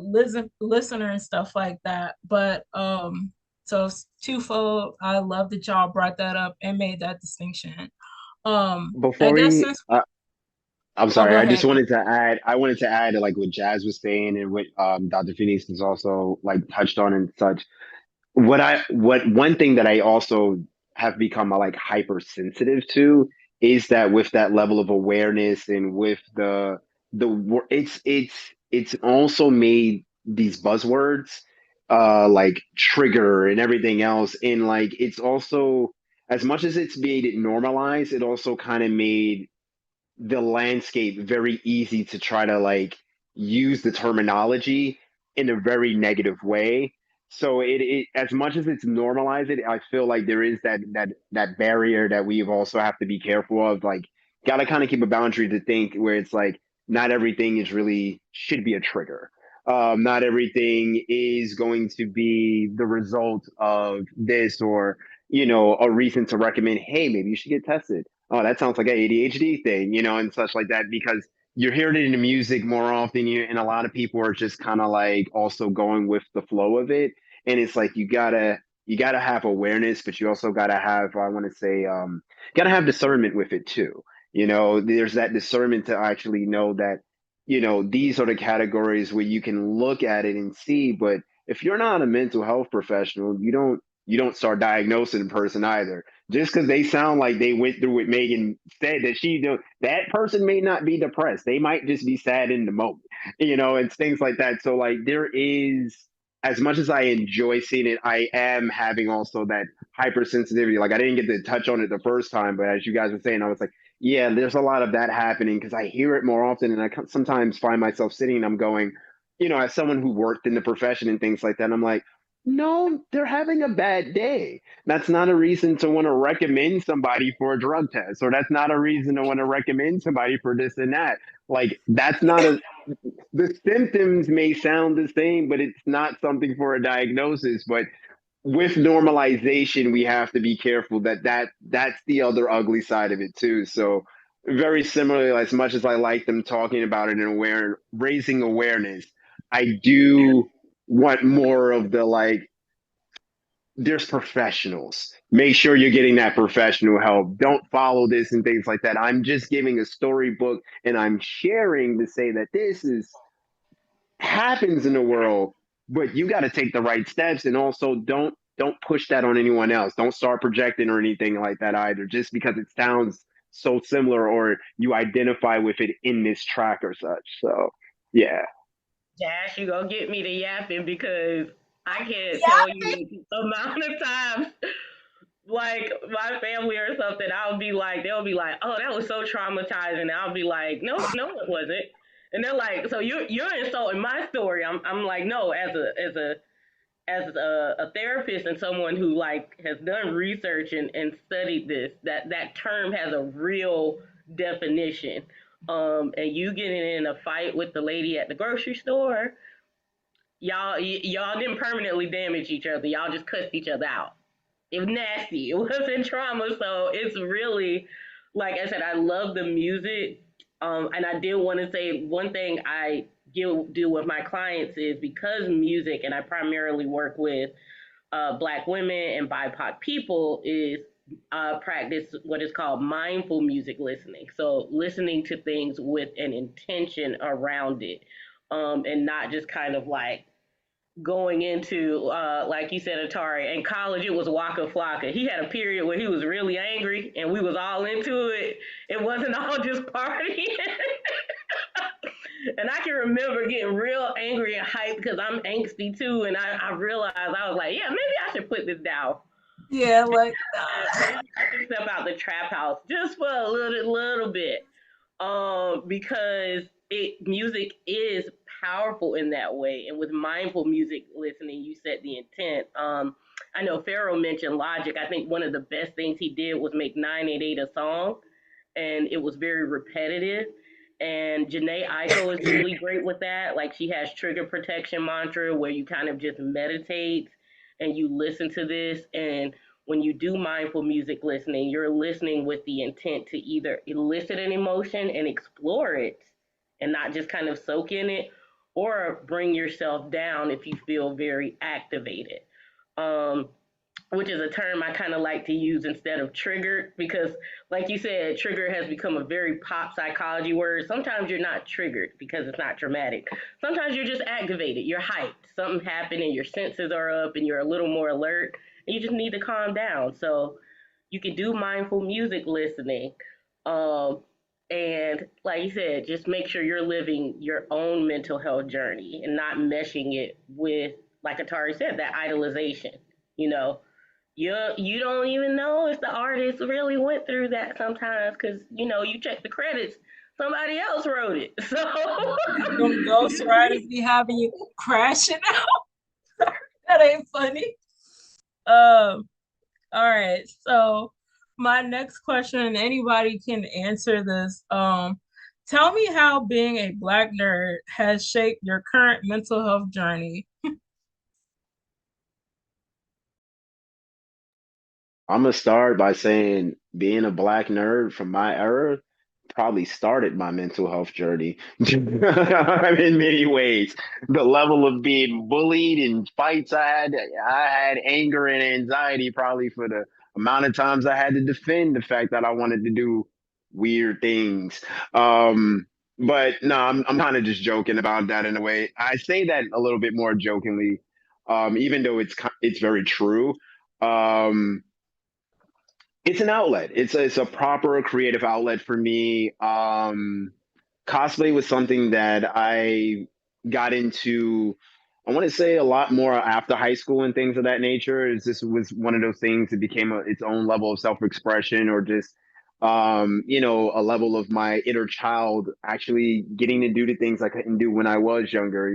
listener and stuff like that? But so it's twofold. I love that y'all brought that up and made that distinction. I Before guess we, since I'm oh, sorry, go I just ahead. wanted to add, to like what Jazz was saying and what Dr. Phoenix has also like touched on and such. What one thing that I also have become like hypersensitive to is that with that level of awareness and with it's also made these buzzwords like trigger and everything else, and like it's also, as much as it's made it normalized, it also kind of made the landscape very easy to try to like use the terminology in a very negative way. So it as much as it's normalized it, I feel like there is that barrier that we also have to be careful of. Like, gotta kind of keep a boundary to think where it's like not everything is really should be a trigger. Not everything is going to be the result of this, or a reason to recommend, hey, maybe you should get tested. Oh, that sounds like an ADHD thing, and such like that, because you're hearing it in the music more often, and a lot of people are just kind of like also going with the flow of it. And it's like you gotta have awareness, but you also gotta have, I want to say, gotta have discernment with it too. There's that discernment to actually know that, these are the categories where you can look at it and see, but if you're not a mental health professional, you don't start diagnosing a person either. Just because they sound like they went through what Megan said, that that person may not be depressed. They might just be sad in the moment, and things like that. So like there is, as much as I enjoy seeing it, I am having also that hypersensitivity. Like I didn't get to touch on it the first time, but as you guys were saying, I was like, yeah, there's a lot of that happening because I hear it more often, and I sometimes find myself sitting and I'm going, as someone who worked in the profession and things like that, I'm like, no, they're having a bad day. That's not a reason to want to recommend somebody for a drug test, or that's not a reason to want to recommend somebody for this and that. Like, that's not the symptoms may sound the same, but it's not something for a diagnosis. But with normalization, we have to be careful that's the other ugly side of it too. So very similarly, as much as I like them talking about it and raising awareness, I do want more of the like, there's professionals. Make sure you're getting that professional help. Don't follow this and things like that. I'm just giving a storybook and I'm sharing to say that this is happens in the world, but you got to take the right steps, and also don't push that on anyone else. Don't start projecting or anything like that either, just because it sounds so similar or you identify with it in this track or such. So yeah. Dash, you gonna get me to yapping because I can't tell you the amount of times like my family or something, they'll be like, oh, that was so traumatizing. And I'll be like, no, no, it wasn't. And they're like, so you're insulting my story. I'm like, no, as a therapist and someone who like has done research and studied this, that term has a real definition. And you getting in a fight with the lady at the grocery store, y'all didn't permanently damage each other. Y'all just cussed each other out. It was nasty. It wasn't trauma. So it's really, like I said, I love the music. And I did want to say one thing I do with my clients is, because music, and I primarily work with Black women and BIPOC people, is practice what is called mindful music listening. So listening to things with an intention around it, and not just kind of like going into, like you said, Atari. In college, it was Waka Flocka. He had a period where he was really angry, and we was all into it. It wasn't all just partying. And I can remember getting real angry and hyped because I'm angsty too. And I realized, I was like, yeah, maybe I should put this down. Yeah, like Maybe I can step out the trap house just for a little bit. Because music is powerful in that way, and with mindful music listening, you set the intent. I know Pharaoh mentioned Logic. I think one of the best things he did was make 988 a song, and it was very repetitive. And Janae Eiko is really great with that. Like she has trigger protection mantra where you kind of just meditate and you listen to this. And when you do mindful music listening, you're listening with the intent to either elicit an emotion and explore it and not just kind of soak in it, or bring yourself down if you feel very activated. Um, which is a term I kind of like to use instead of triggered because, like you said, trigger has become a very pop psychology word. Sometimes you're not triggered because it's not traumatic. Sometimes you're just activated. You're hyped. Something happened and your senses are up and you're a little more alert and you just need to calm down. So you can do mindful music listening. Um, and like you said, just make sure you're living your own mental health journey and not meshing it with, like Atari said, that idolization. You know, you don't even know if the artist really went through that sometimes because you check the credits, somebody else wrote it. So them ghost riders be having you crashing out. That ain't funny. Um, all right. So my next question, and anybody can answer this. Tell me how being a Black nerd has shaped your current mental health journey. I'm gonna start by saying being a Black nerd from my era probably started my mental health journey in many ways. The level of being bullied and fights I had anger and anxiety probably for the amount of times I had to defend the fact that I wanted to do weird things. But no, I'm kind of just joking about that in a way. I say that a little bit more jokingly, even though it's very true. Um, it's an outlet. It's a proper creative outlet for me. Cosplay was something that I got into. I want to say a lot more after high school and things of that nature. Is this was one of those things that became its own level of self expression, or just a level of my inner child actually getting to do the things I couldn't do when I was younger.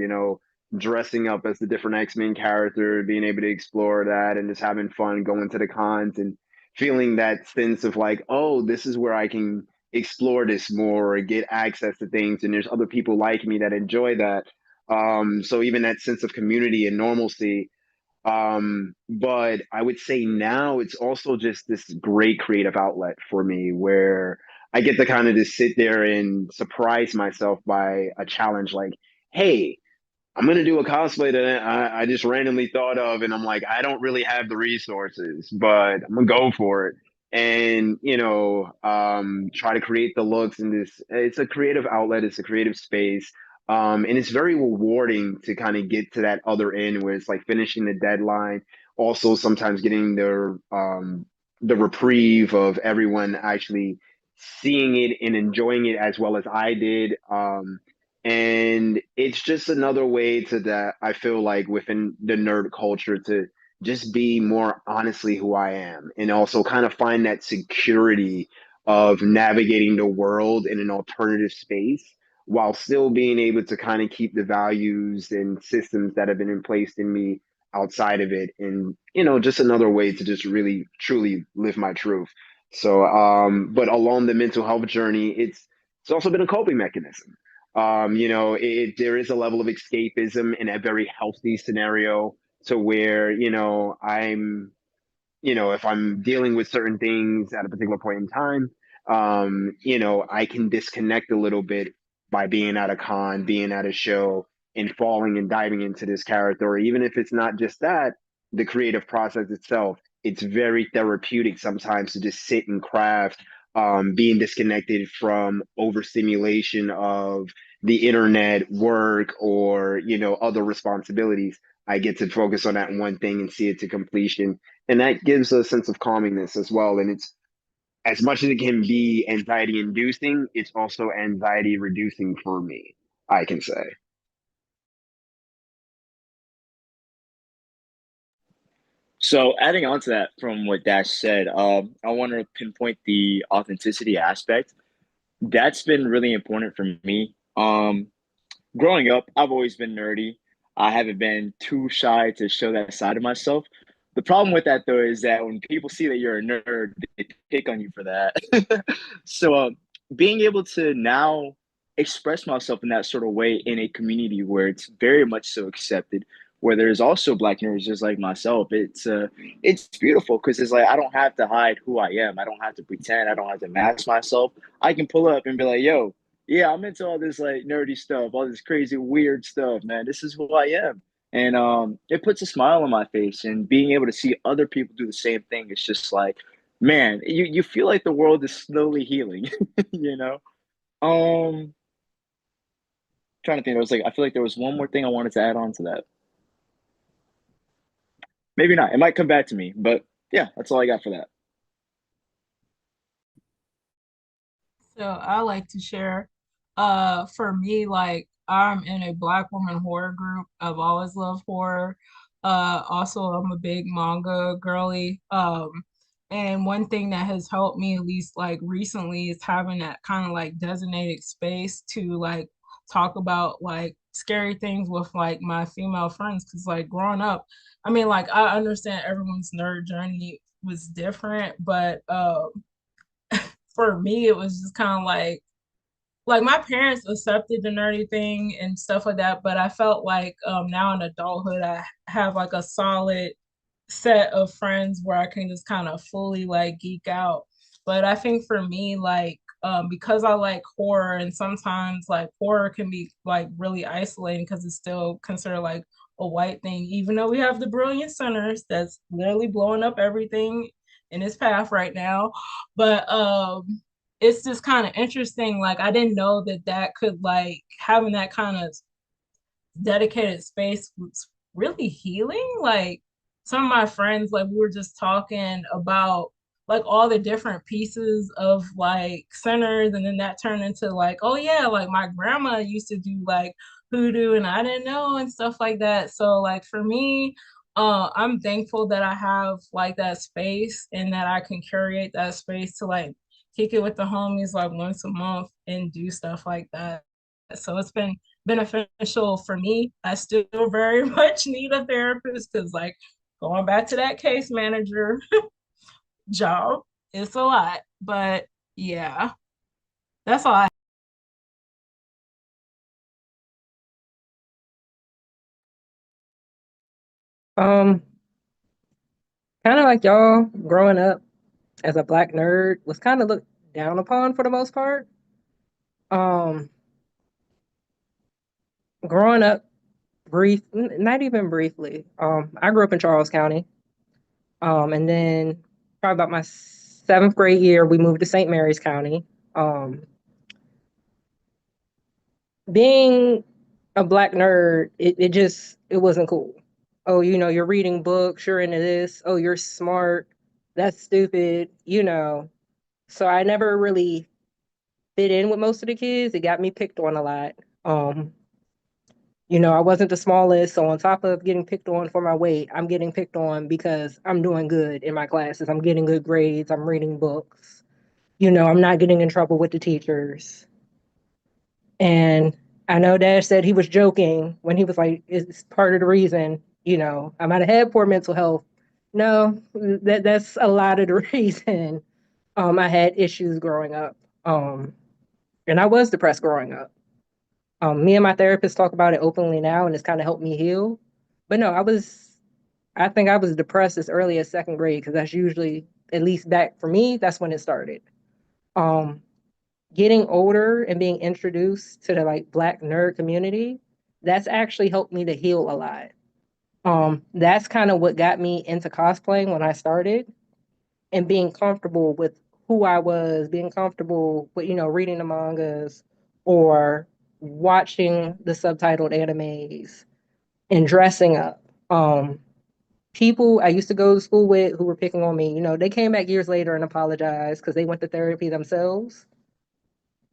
Dressing up as the different X-Men character, being able to explore that, and just having fun going to the cons and feeling that sense of like, oh, this is where I can explore this more or get access to things, and there's other people like me that enjoy that. So even that sense of community and normalcy. But I would say now it's also just this great creative outlet for me where I get to kind of just sit there and surprise myself by a challenge like, hey, I'm gonna do a cosplay that I just randomly thought of, and I'm like, I don't really have the resources, but I'm gonna go for it, and try to create the looks in this. It's a creative outlet, it's a creative space, and it's very rewarding to kind of get to that other end where it's like finishing the deadline. Also, sometimes getting the reprieve of everyone actually seeing it and enjoying it as well as I did. And it's just another way to that I feel like within the nerd culture to just be more honestly who I am and also kind of find that security of navigating the world in an alternative space while still being able to kind of keep the values and systems that have been in place in me outside of it, and just another way to just really truly live my truth. So but along the mental health journey, it's also been a coping mechanism. There is a level of escapism in a very healthy scenario to where, if I'm dealing with certain things at a particular point in time, I can disconnect a little bit by being at a con, being at a show, and falling and diving into this character. Or even if it's not just that, the creative process itself, it's very therapeutic sometimes to just sit and craft, being disconnected from overstimulation of the internet, work, or, other responsibilities. I get to focus on that one thing and see it to completion, and that gives a sense of calmingness as well. And it's as much as it can be anxiety inducing, it's also anxiety reducing for me, I can say. So adding on to that from what Dash said, I want to pinpoint the authenticity aspect. That's been really important for me. Growing up, I've always been nerdy. I haven't been too shy to show that side of myself. The problem with that though is that when people see that you're a nerd, they pick on you for that. So being able to now express myself in that sort of way in a community where it's very much so accepted, where there's also black nerds just like myself, it's beautiful because it's like I don't have to hide who I am. I don't have to pretend. I don't have to mask myself. I can pull up and be like, "Yo, yeah, I'm into all this like nerdy stuff, all this crazy weird stuff, man. This is who I am." And it puts a smile on my face, and being able to see other people do the same thing, it's just like, man, you feel like the world is slowly healing, you know? Um, Trying to think, I feel like there was one more thing I wanted to add on to that. Maybe not. It might come back to me, but yeah, that's all I got for that. So I like to share. For me, like I'm in a Black woman horror group. I've always loved horror. Also I'm a big manga girly. And one thing that has helped me at least like recently is having that kind of like designated space to like talk about like scary things with like my female friends. Cause like growing up, I mean like I understand everyone's nerd journey was different, but for me it was just kind of like my parents accepted the nerdy thing and stuff like that, but I felt like now in adulthood I have like a solid set of friends where I can just kind of fully like geek out. But I think for me, like because I like horror and sometimes like horror can be like really isolating because it's still considered like a white thing, even though we have the brilliant centers that's literally blowing up everything in its path right now. But it's just kind of interesting. Like I didn't know that that could like having that kind of dedicated space was really healing. Like some of my friends, like we were just talking about like all the different pieces of like centers, and then that turned into like, oh yeah, like my grandma used to do like hoodoo and I didn't know and stuff like that. So like for me, I'm thankful that I have like that space and that I can curate that space to like kick it with the homies like once a month and do stuff like that. So it's been beneficial for me. I still very much need a therapist because, like, going back to that case manager job, it's a lot. But yeah, that's all I. Um, kind of like y'all growing up as a black nerd was kind of looked down upon for the most part. Um, Growing up not even briefly. I grew up in Charles County. And then probably about my seventh grade year, we moved to St. Mary's County. Um, Being a black nerd, it wasn't cool. Oh, you're reading books, you're into this. Oh, you're smart. That's stupid, So I never really fit in with most of the kids. It got me picked on a lot. Um, I wasn't the smallest, so on top of getting picked on for my weight, I'm getting picked on because I'm doing good in my classes. I'm getting good grades. I'm reading books. I'm not getting in trouble with the teachers. And I know Dash said he was joking when he was like, it's part of the reason, I might have had poor mental health. No, that's a lot of the reason I had issues growing up. Um, and I was depressed growing up. Me and my therapist talk about it openly now, and it's kind of helped me heal. But no, I think I was depressed as early as second grade because that's usually, at least back for me, that's when it started. Um, Getting older and being introduced to the like black nerd community, that's actually helped me to heal a lot. That's kind of what got me into cosplaying when I started and being comfortable with who I was, being comfortable with, reading the mangas or watching the subtitled animes and dressing up. People I used to go to school with who were picking on me, they came back years later and apologized because they went to therapy themselves.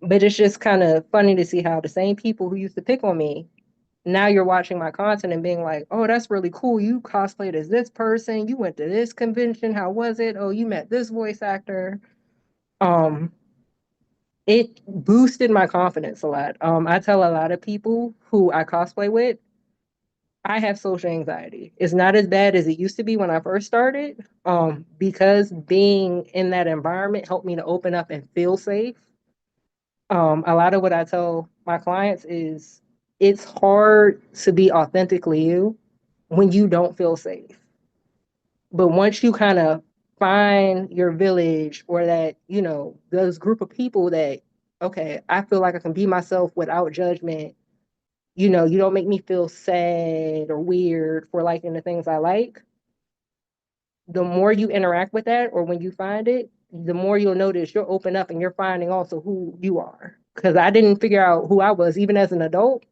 But it's just kind of funny to see how the same people who used to pick on me now you're watching my content and being like, oh, that's really cool. You cosplayed as this person. You went to this convention. How was it? Oh, you met this voice actor. Um, it boosted my confidence a lot. I tell a lot of people who I cosplay with, I have social anxiety. It's not as bad as it used to be when I first started, because being in that environment helped me to open up and feel safe. A lot of what I tell my clients is it's hard to be authentically you when you don't feel safe. But once you kind of find your village or that, those group of people that, okay, I feel like I can be myself without judgment. You don't make me feel sad or weird for liking the things I like. The more you interact with that, or when you find it, the more you'll notice you're open up and you're finding also who you are. Because I didn't figure out who I was, even as an adult,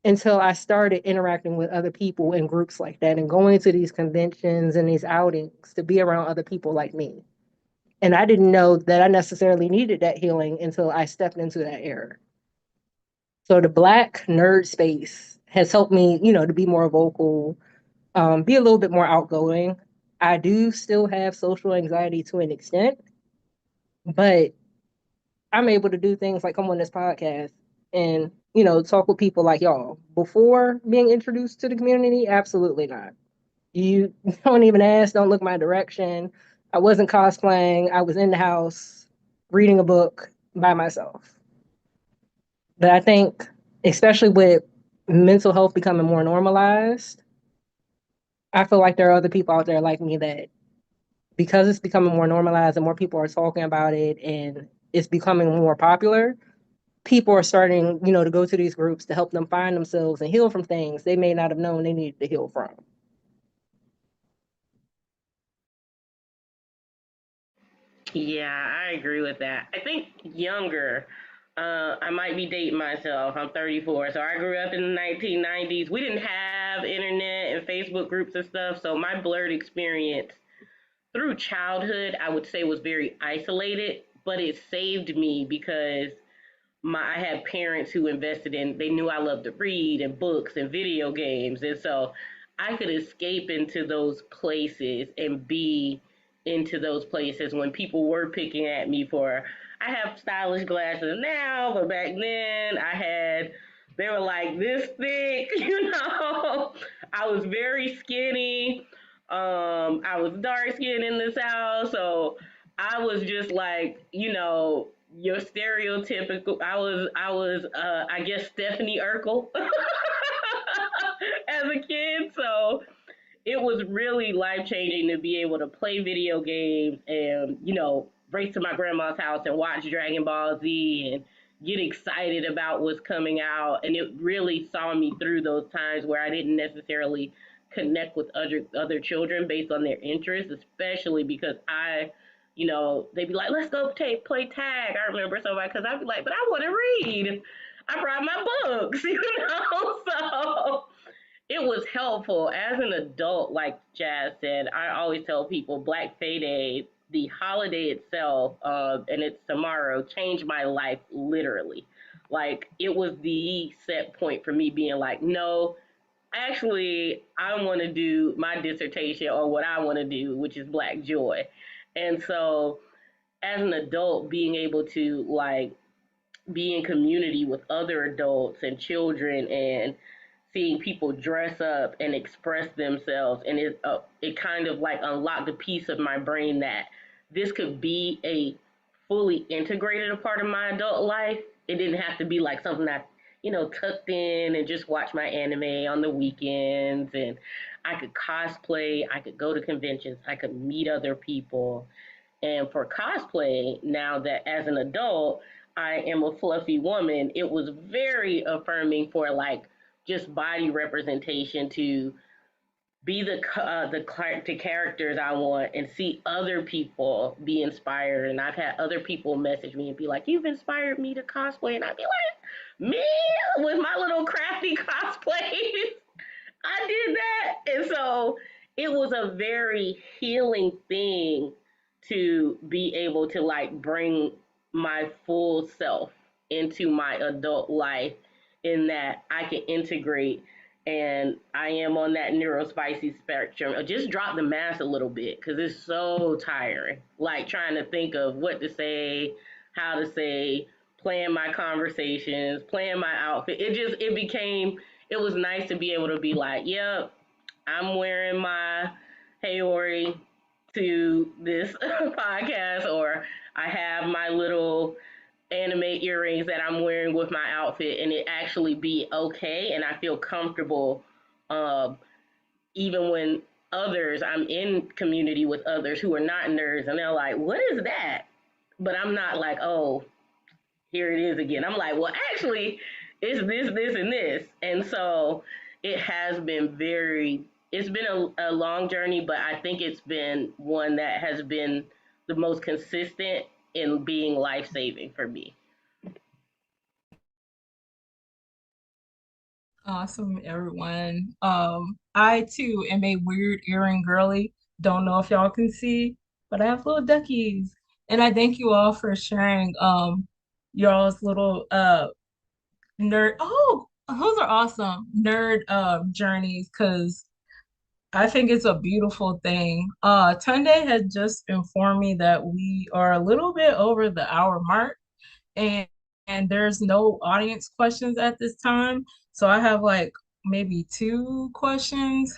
until I started interacting with other people in groups like that and going to these conventions and these outings to be around other people like me. And I didn't know that I necessarily needed that healing until I stepped into that era. So the Black nerd space has helped me, to be more vocal, be a little bit more outgoing. I do still have social anxiety to an extent, but I'm able to do things like come on this podcast and, talk with people like y'all. Before being introduced to the community, absolutely not. You don't even ask, don't look my direction. I wasn't cosplaying. I was in the house reading a book by myself. But I think, especially with mental health becoming more normalized, I feel like there are other people out there like me that, because it's becoming more normalized and more people are talking about it and it's becoming more popular, people are starting, to go to these groups to help them find themselves and heal from things they may not have known they needed to heal from. Yeah, I agree with that. I think younger, I might be dating myself. I'm 34, so I grew up in the 1990s. We didn't have internet and Facebook groups and stuff, so my blurred experience through childhood, I would say, was very isolated, but it saved me because I had parents who invested in, they knew I loved to read and books and video games, and so I could escape into those places and be into those places when people were picking at me for, I have stylish glasses now, but back then they were like this thick. I was very skinny. I was dark skinned in the South, so I was just like, your stereotypical. I guess Stephanie Urkel as a kid. So it was really life changing to be able to play video games and, race to my grandma's house and watch Dragon Ball Z and get excited about what's coming out. And it really saw me through those times where I didn't necessarily connect with other children based on their interests, especially because they'd be like, let's go play tag. I remember somebody, because I'd be like, but I want to read. I brought my books, So it was helpful as an adult. Like Jazz said, I always tell people Black Day, the holiday itself, and it's tomorrow, changed my life literally. Like it was the set point for me being like, no, actually, I want to do my dissertation on what I want to do, which is Black joy. And so as an adult, being able to like be in community with other adults and children and seeing people dress up and express themselves, and it kind of like unlocked a piece of my brain that this could be a fully integrated a part of my adult life. It didn't have to be like something that tucked in and just watch my anime on the weekends. And I could cosplay, I could go to conventions, I could meet other people. And for cosplay, now that as an adult, I am a fluffy woman, it was very affirming for like just body representation to be the characters I want and see other people be inspired. And I've had other people message me and be like, "You've inspired me to cosplay," and I'd be like, "Me with my little crafty cosplays." I did that. And so it was a very healing thing to be able to like bring my full self into my adult life in that I can integrate, and I am on that neurospicy spectrum. Just drop the mask a little bit because it's so tiring. Like trying to think of what to say, how to say, plan my conversations, plan my outfit. It was nice to be able to be like, yep, I'm wearing my Haori to this podcast, or I have my little anime earrings that I'm wearing with my outfit, and it actually be okay, and I feel comfortable. Um, Even when I'm in community with others who are not nerds, and they're like, "What is that?" But I'm not like, "Oh, here it is again." I'm like, "Well, actually, it's this, and this," and so it has been very. It's been a long journey, but I think it's been one that has been the most consistent in being life saving for me. Awesome, everyone. I too am a weird earring girly. Don't know if y'all can see, but I have little duckies. And I thank you all for sharing y'all's little nerd. Oh, those are awesome nerd journeys because I think it's a beautiful thing. Tunde had just informed me that we are a little bit over the hour mark, and there's no audience questions at this time. So I have like maybe two questions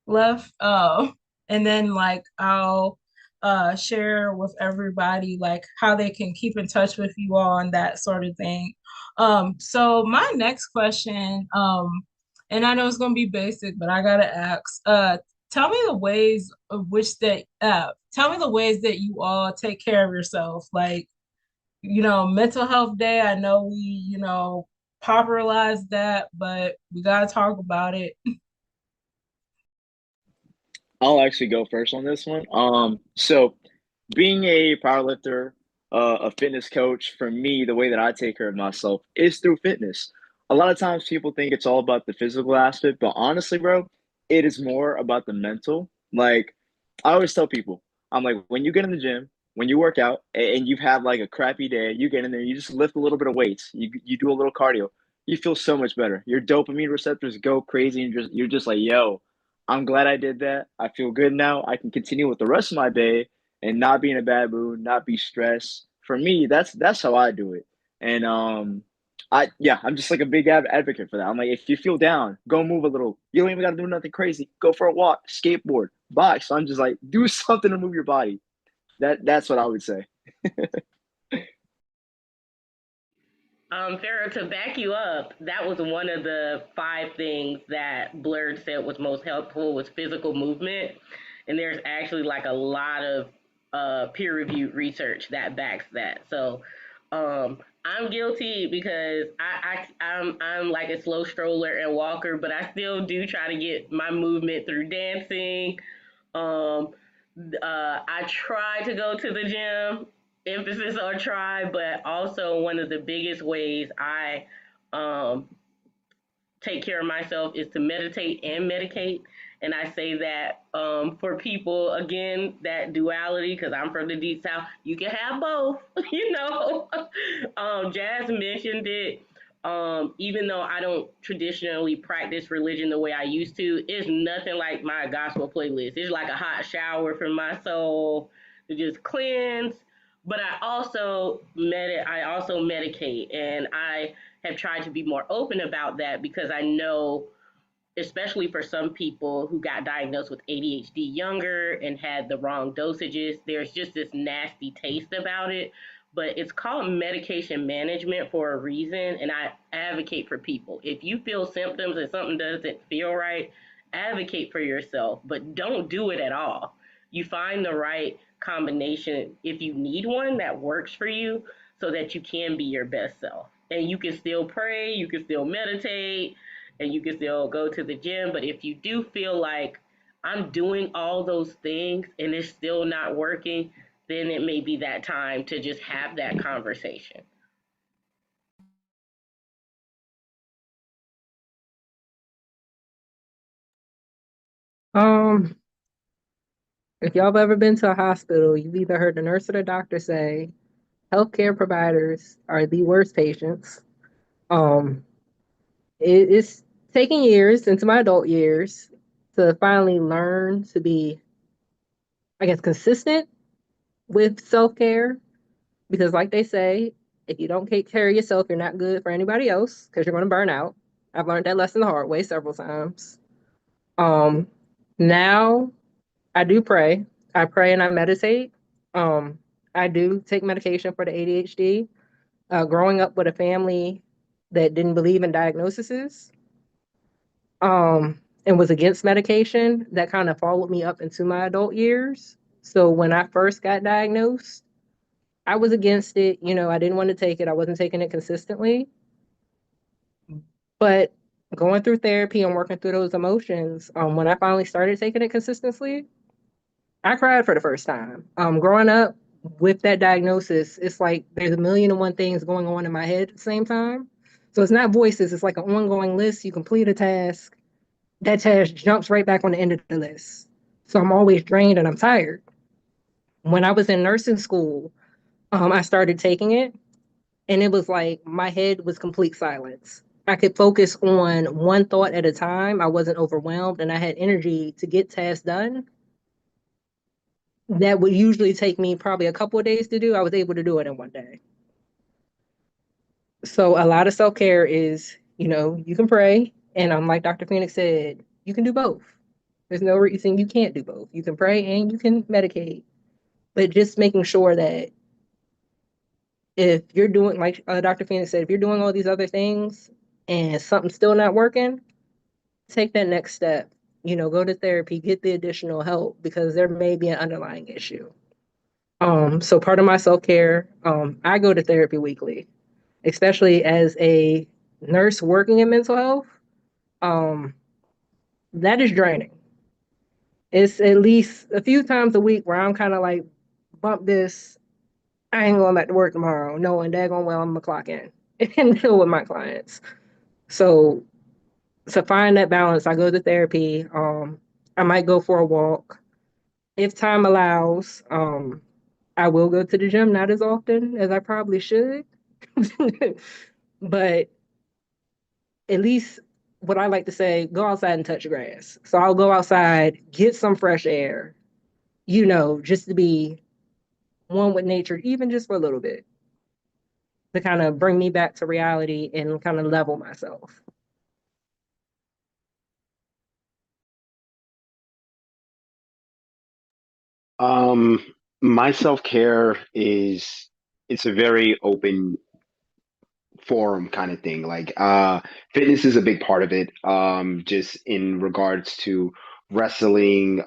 left. And then like I'll share with everybody like how they can keep in touch with you all and that sort of thing. So my next question, and I know it's gonna be basic, but I gotta ask, tell me the ways of which that tell me the ways that you all take care of yourself. Like, mental health day. I know we, popularized that, but we gotta talk about it. I'll actually go first on this one. So being a powerlifter, a fitness coach, for me, the way that I take care of myself is through fitness. A lot of times people think it's all about the physical aspect, but honestly, bro, it is more about the mental. Like I always tell people, I'm like, when you get in the gym, when you work out and you've had like a crappy day, you get in there, you just lift a little bit of weights, you do a little cardio, you feel so much better. Your dopamine receptors go crazy and you're just like, yo, I'm glad I did that. I feel good now. I can continue with the rest of my day and not be in a bad mood, not be stressed. For me, that's how I do it. And I'm just like a big advocate for that. I'm like, if you feel down, go move a little. You don't even got to do nothing crazy. Go for a walk, skateboard, box. So I'm just like, do something to move your body. That's what I would say. Farrah, to back you up, that was one of the five things that Blurred said was most helpful was physical movement. And there's actually like a lot of peer-reviewed research that backs that. So I'm guilty because I'm like a slow stroller and walker, but I still do try to get my movement through dancing. Um, I try to go to the gym, emphasis on try, but also one of the biggest ways I um, take care of myself is to meditate and medicate. And I say that for people, again, that duality, because I'm from the deep south, you can have both, you know. Jazz mentioned it. Even though I don't traditionally practice religion the way I used to, it's nothing like my gospel playlist. It's like a hot shower for my soul to just cleanse. But I also medicate, and I have tried to be more open about that because I know, especially for some people who got diagnosed with ADHD younger and had the wrong dosages, there's just this nasty taste about it. But it's called medication management for a reason. And I advocate for people. If you feel symptoms and something doesn't feel right, advocate for yourself, but don't do it at all. You find the right combination if you need one that works for you so that you can be your best self. And you can still pray, you can still meditate, and you can still go to the gym. But if you do feel like I'm doing all those things and it's still not working, then it may be that time to just have that conversation. Um, if y'all have ever been to a hospital, you've either heard the nurse or the doctor say, healthcare providers are the worst patients, Um, it's taking years into my adult years to finally learn to be, I guess, consistent with self care. Because, like they say, if you don't take care of yourself, you're not good for anybody else because you're going to burn out. I've learned that lesson the hard way several times. Um, Now I do pray. I pray and I meditate. Um, I do take medication for the ADHD. Growing up with a family that didn't believe in diagnoses, and was against medication, that kind of followed me up into my adult years. So when I first got diagnosed, I was against it. I didn't want to take it. I wasn't taking it consistently. But going through therapy and working through those emotions, when I finally started taking it consistently, I cried for the first time. Growing up with that diagnosis, it's like there's a million and one things going on in my head at the same time. So it's not voices, it's like an ongoing list. You complete a task, that task jumps right back on the end of the list. So I'm always drained and I'm tired. When I was in nursing school, I started taking it, and it was like my head was complete silence. I could focus on one thought at a time. I wasn't overwhelmed, and I had energy to get tasks done that would usually take me probably a couple of days to do. I was able to do it in one day. So a lot of self care is, you can pray, and like Dr. Phoenix said, you can do both. There's no reason you can't do both. You can pray and you can medicate, but just making sure that if you're doing, like Dr. Phoenix said, if you're doing all these other things and something's still not working, take that next step. Go to therapy, get the additional help because there may be an underlying issue. So part of my self care, I go to therapy weekly, especially as a nurse working in mental health. Um, that is draining. It's at least a few times a week where I'm kind of like, bump this. I ain't going back to work tomorrow, knowing daggone well I'm gonna clock in and deal with my clients. So to find that balance, I go to therapy. I might go for a walk if time allows. I will go to the gym, not as often as I probably should, but at least what I like to say, go outside and touch grass. So I'll go outside, get some fresh air, just to be one with nature, even just for a little bit, to kind of bring me back to reality and kind of level myself. Um, my self-care is it's a very open forum kind of thing. Like fitness is a big part of it. Just in regards to wrestling,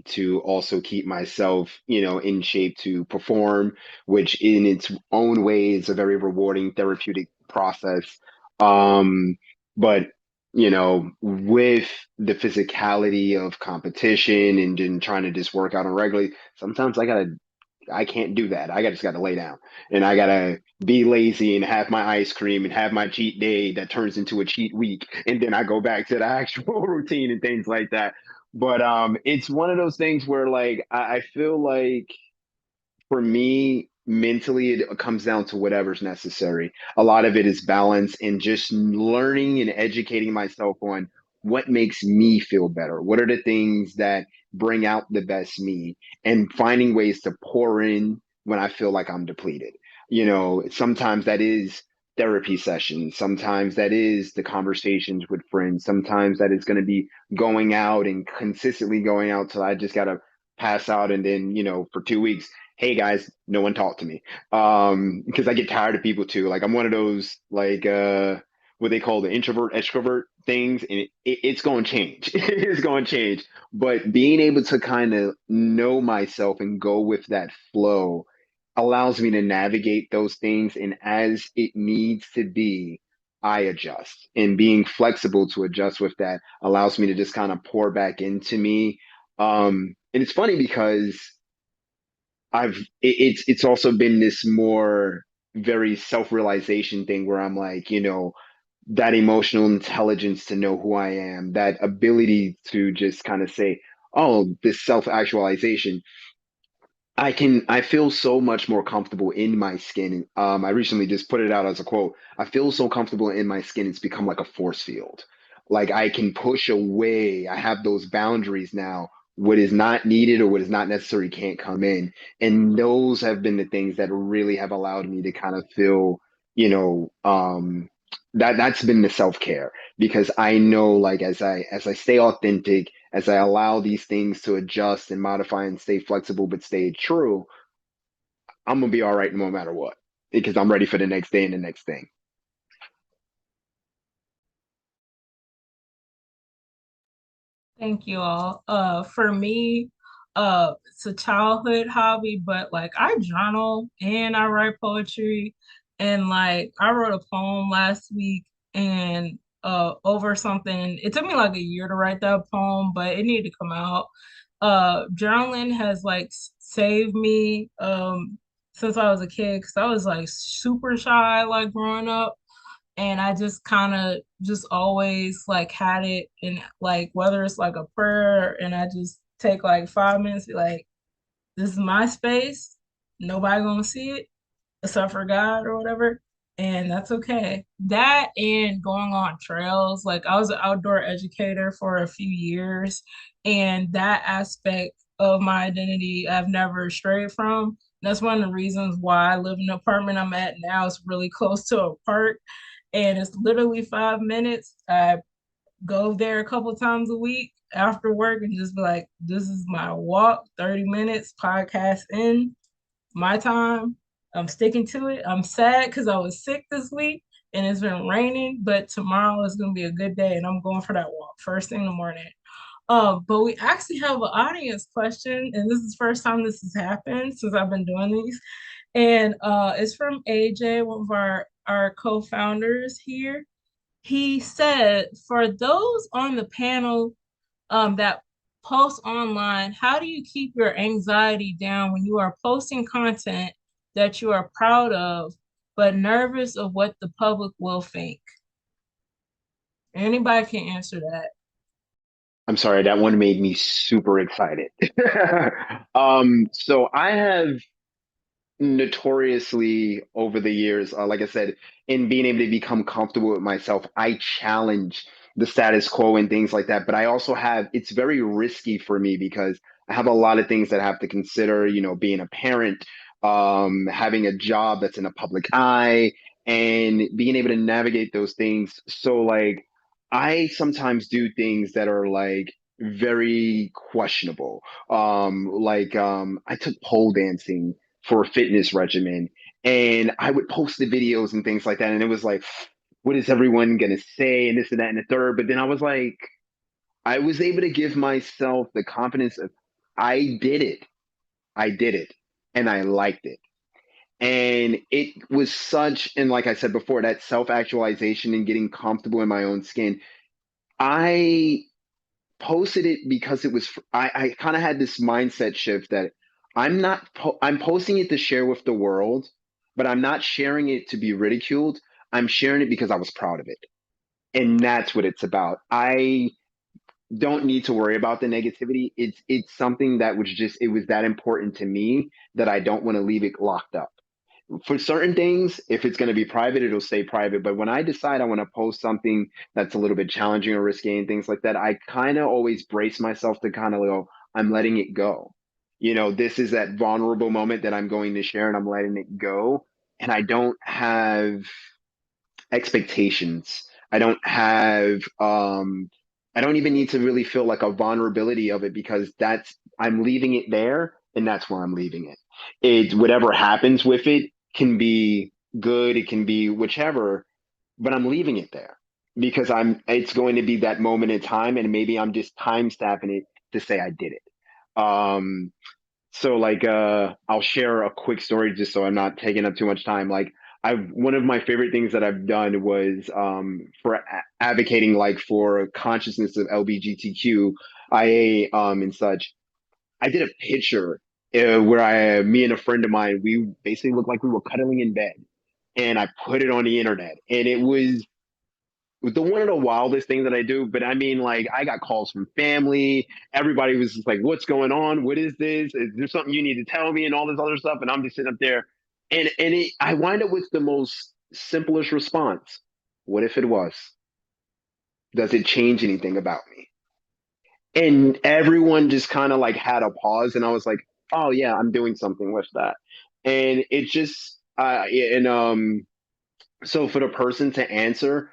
to also keep myself, in shape to perform, which in its own way is a very rewarding therapeutic process. But with the physicality of competition and then trying to just work out on regularly, sometimes I can't do that. Just gotta lay down and I gotta be lazy and have my ice cream and have my cheat day that turns into a cheat week. And then I go back to the actual routine and things like that. But it's one of those things where like I feel like for me, mentally, it comes down to whatever's necessary. A lot of it is balance and just learning and educating myself on what makes me feel better. What are the things that bring out the best me and finding ways to pour in when I feel like I'm depleted. Sometimes that is therapy sessions. Sometimes that is the conversations with friends. Sometimes that is going to be going out and consistently going out till I just got to pass out and then, for 2 weeks hey guys, no one talk to me. Because I get tired of people too. Like I'm one of those like what they call the introvert extrovert things, and it's going to change. It's going to change. But being able to kind of know myself and go with that flow allows me to navigate those things, and as it needs to be, I adjust. And being flexible to adjust with that allows me to just kind of pour back into me. And it's funny because it's also been this more very self-realization thing where I'm like, that emotional intelligence to know who I am, that ability to just kind of say, oh, this self-actualization. I feel so much more comfortable in my skin. I recently just put it out as a quote. I feel so comfortable in my skin, it's become like a force field. Like I can push away, I have those boundaries now. What is not needed or what is not necessary can't come in. And those have been the things that really have allowed me to kind of feel, you know, that's been the self-care because I know like as I stay authentic, as I allow these things to adjust and modify and stay flexible but stay true, I'm gonna be all right no matter what because I'm ready for the next day and the next thing. Thank you all. For me, it's a childhood hobby, but like I journal and I write poetry, and like I wrote a poem last week and over something. It took me like a year to write that poem, but it needed to come out. Journaling has like saved me since I was a kid because I was like super shy like growing up, and I just kind of just always like had it in like whether it's like a prayer and I just take like 5 minutes, be like, this is my space, nobody gonna see it except for God or whatever, and that's okay. That and going on trails, like I was an outdoor educator for a few years, and that aspect of my identity I've never strayed from. That's one of the reasons why I live in the apartment I'm at now. It's really close to a park and it's literally 5 minutes. I go there a couple times a week after work and just be like, this is my walk, 30 minutes, podcast in, my time. I'm sticking to it. I'm sad because I was sick this week and it's been raining, but tomorrow is going to be a good day and I'm going for that walk first thing in the morning. But we actually have an audience question, and this is the first time this has happened since I've been doing these. And it's from AJ, one of our co-founders here. He said, for those on the panel that post online, how do you keep your anxiety down when you are posting content that you are proud of, but nervous of what the public will think? Anybody can answer that. I'm sorry, that one made me super excited. So I have notoriously over the years, like I said, in being able to become comfortable with myself, I challenge the status quo and things like that. But I also have, it's very risky for me because I have a lot of things that I have to consider, being a parent, having a job that's in a public eye, and being able to navigate those things. So, like, I sometimes do things that are like very questionable. I took pole dancing for a fitness regimen. And I would post the videos and things like that. And it was like, what is everyone going to say? And this and that and the third. But then I was like, I was able to give myself the confidence of, I did it. I did it. And I liked it. And it was such, and like I said before, that self actualization and getting comfortable in my own skin. I posted it because it was I kind of had this mindset shift that I'm posting it to share with the world, but I'm not sharing it to be ridiculed. I'm sharing it because I was proud of it. And that's what it's about. I don't need to worry about the negativity. It's something that was just it was that important to me that I don't want to leave it locked up for certain things. If it's going to be private, it'll stay private. But when I decide I want to post something that's a little bit challenging or risky and things like that, I kind of always brace myself to kind of go, I'm letting it go. This is that vulnerable moment that I'm going to share and I'm letting it go. And expectations. I don't even need to really feel like a vulnerability of it because I'm leaving it there and that's where I'm leaving it. Whatever happens with it can be good, it can be whichever, but I'm leaving it there because it's going to be that moment in time and maybe I'm just time stamping it to say I did it. So like I'll share a quick story just so I'm not taking up too much time. Like I've one of my favorite things that I've done was for advocating like for consciousness of LGBTQIA and such. I did a picture where me and a friend of mine, we basically looked like we were cuddling in bed, and I put it on the internet, and it was one of the wildest things that I do, but I mean, like, I got calls from family. Everybody was just like, "What's going on? What is this? Is there something you need to tell me?" And all this other stuff. And I'm just sitting up there, I wind up with the most simplest response. What if it was? Does it change anything about me? And everyone just kind of like had a pause, and I was like, "Oh yeah, I'm doing something with that." And it just, and so for the person to answer,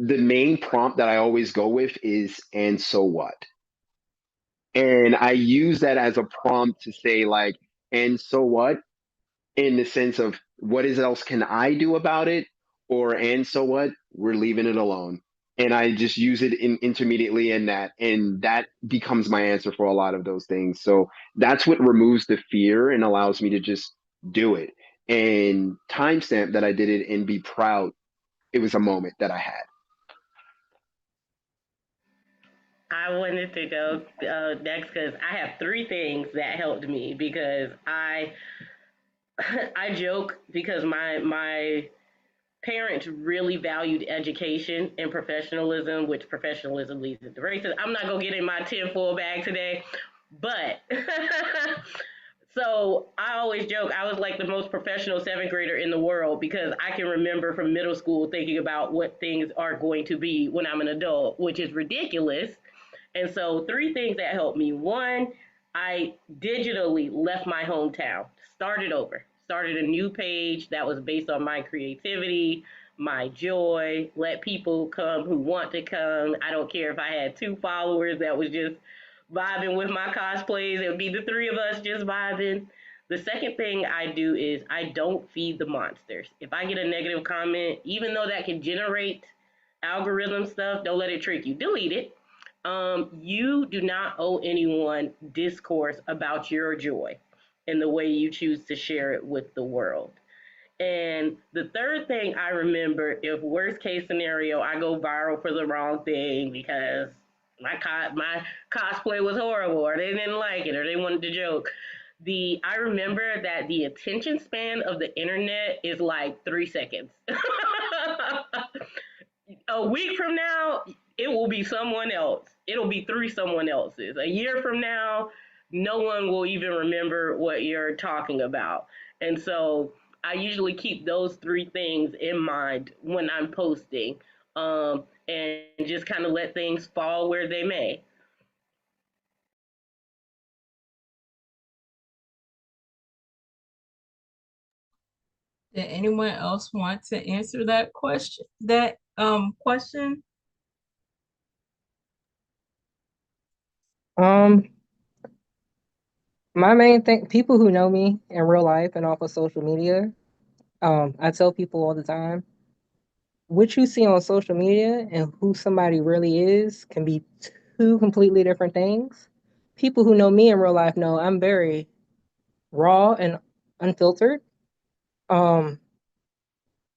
the main prompt that I always go with is, and so what? And I use that as a prompt to say, like, and so what? In the sense of, what is else can I do about it? Or, and so what? We're leaving it alone. And I just use it intermediately in that. And that becomes my answer for a lot of those things. So that's what removes the fear and allows me to just do it. And timestamp that I did it and be proud. It was a moment that I had. I wanted to go next because I have three things that helped me because I joke because my parents really valued education and professionalism, which professionalism leads to racism. I'm not gonna get in my tinfoil bag today, but so I always joke I was like the most professional seventh grader in the world because I can remember from middle school thinking about what things are going to be when I'm an adult, which is ridiculous. And so, three things that helped me. One, I digitally left my hometown, started over, started a new page that was based on my creativity, my joy, let people come who want to come. I don't care if I had two followers that was just vibing with my cosplays. It would be the three of us just vibing. The second thing I do is I don't feed the monsters. If I get a negative comment, even though that can generate algorithm stuff, don't let it trick you. Delete it. You do not owe anyone discourse about your joy and the way you choose to share it with the world. And the third thing I remember, if worst case scenario, I go viral for the wrong thing because my cosplay was horrible, or they didn't like it, or they wanted to joke. I remember that the attention span of the internet is like 3 seconds. A week from now, it will be someone else. It'll be three someone else's. A year from now, no one will even remember what you're talking about. And so I usually keep those three things in mind when I'm posting, and just kind of let things fall where they may. Did anyone else want to answer that question? Question? Um, my main thing, people who know me in real life and off of social media, I tell people all the time, what you see on social media and who somebody really is can be two completely different things. People who know me in real life know I'm very raw and unfiltered. Um,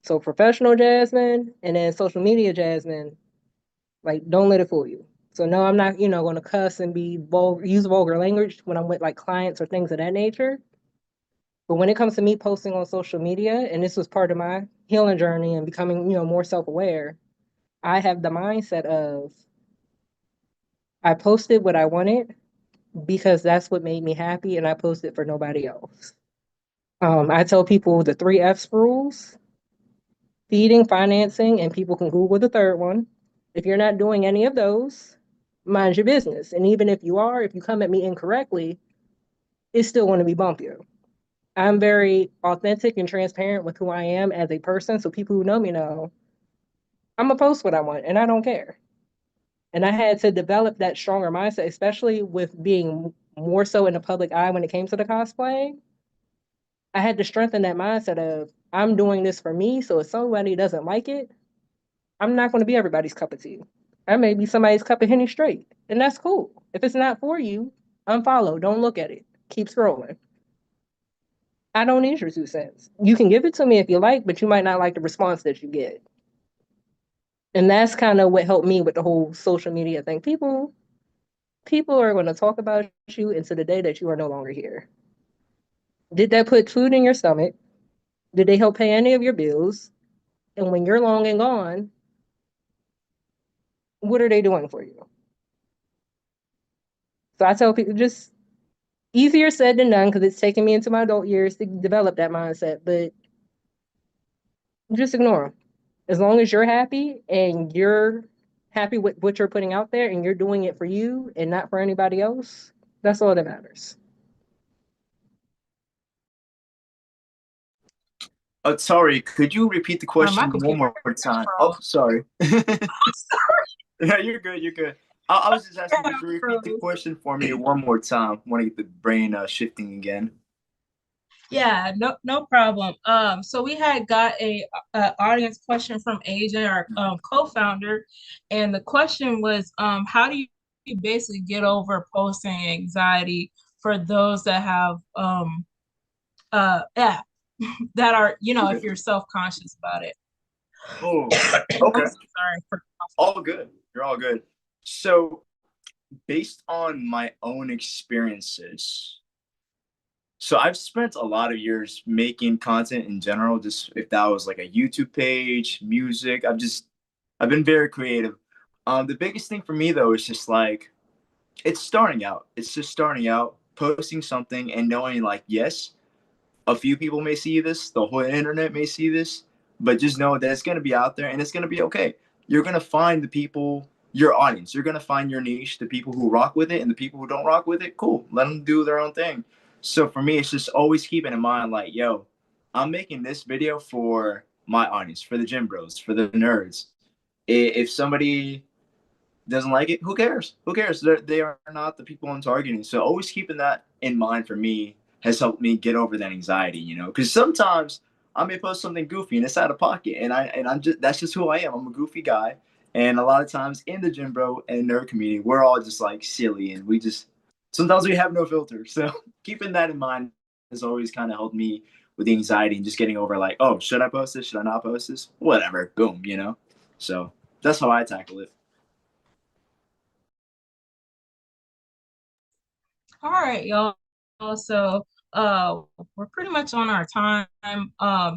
so professional Jasmine and then social media Jasmine, like don't let it fool you. So no, I'm not, going to cuss and use vulgar language when I'm with like clients or things of that nature. But when it comes to me posting on social media, and this was part of my healing journey and becoming, more self-aware, I have the mindset of I posted what I wanted because that's what made me happy, and I posted for nobody else. I tell people the three F's rules: feeding, financing, and people can Google the third one. If you're not doing any of those, mind your business. And even if you are, if you come at me incorrectly, it's still going to be bumpier. I'm very authentic and transparent with who I am as a person. So people who know me know I'm going to post what I want and I don't care. And I had to develop that stronger mindset, especially with being more so in the public eye when it came to the cosplay. I had to strengthen that mindset of I'm doing this for me. So if somebody doesn't like it, I'm not going to be everybody's cup of tea. I may be somebody's cup of Henny straight, and that's cool. If it's not for you, unfollow. Don't look at it. Keep scrolling. I don't need your 2 cents. You can give it to me if you like, but you might not like the response that you get. And that's kind of what helped me with the whole social media thing. People are going to talk about you into the day that you are no longer here. Did that put food in your stomach? Did they help pay any of your bills? And when you're long and gone, what are they doing for you? So I tell people, just easier said than done, because it's taken me into my adult years to develop that mindset, but just ignore them. As long as you're happy and you're happy with what you're putting out there and you're doing it for you and not for anybody else, that's all that matters. Sorry, could you repeat the My question one computer more time? Oh, froze. sorry. Yeah, you're good. You're good. I was just asking, could you repeat the Froze. question for me one more time? Want to get the brain shifting again. Yeah, no problem. So we had got a audience question from Asia, our co-founder, and the question was, how do you basically get over posting anxiety for those that have yeah, that are, Okay. if you're self-conscious about it. Oh, I'm okay. so sorry for All good. You're all good. So, based on my own experiences, so I've spent a lot of years making content in general, just if that was like a YouTube page, music, I've been very creative. The biggest thing for me though is just like it's starting out. It's just starting out, posting something and knowing like, yes, a few people may see this, the whole internet may see this, but just know that it's going to be out there and it's going to be okay. You're going to find the people, your audience. You're going to find your niche, the people who rock with it and the people who don't rock with it. Cool. Let them do their own thing. So for me, it's just always keeping in mind like, yo, I'm making this video for my audience, for the gym bros, for the nerds. If somebody doesn't like it, who cares? Who cares? They are not the people I'm targeting. So always keeping that in mind for me has helped me get over that anxiety, because sometimes I may post something goofy and it's out of pocket, and I'm just that's just who I am. I'm a goofy guy, and a lot of times in the gym bro and nerd community, we're all just like silly, and we just sometimes we have no filter. So keeping that in mind has always kind of helped me with the anxiety and just getting over like, oh, should I post this? Should I not post this? Whatever, boom. So that's how I tackle it. All right, y'all. So we're pretty much on our time.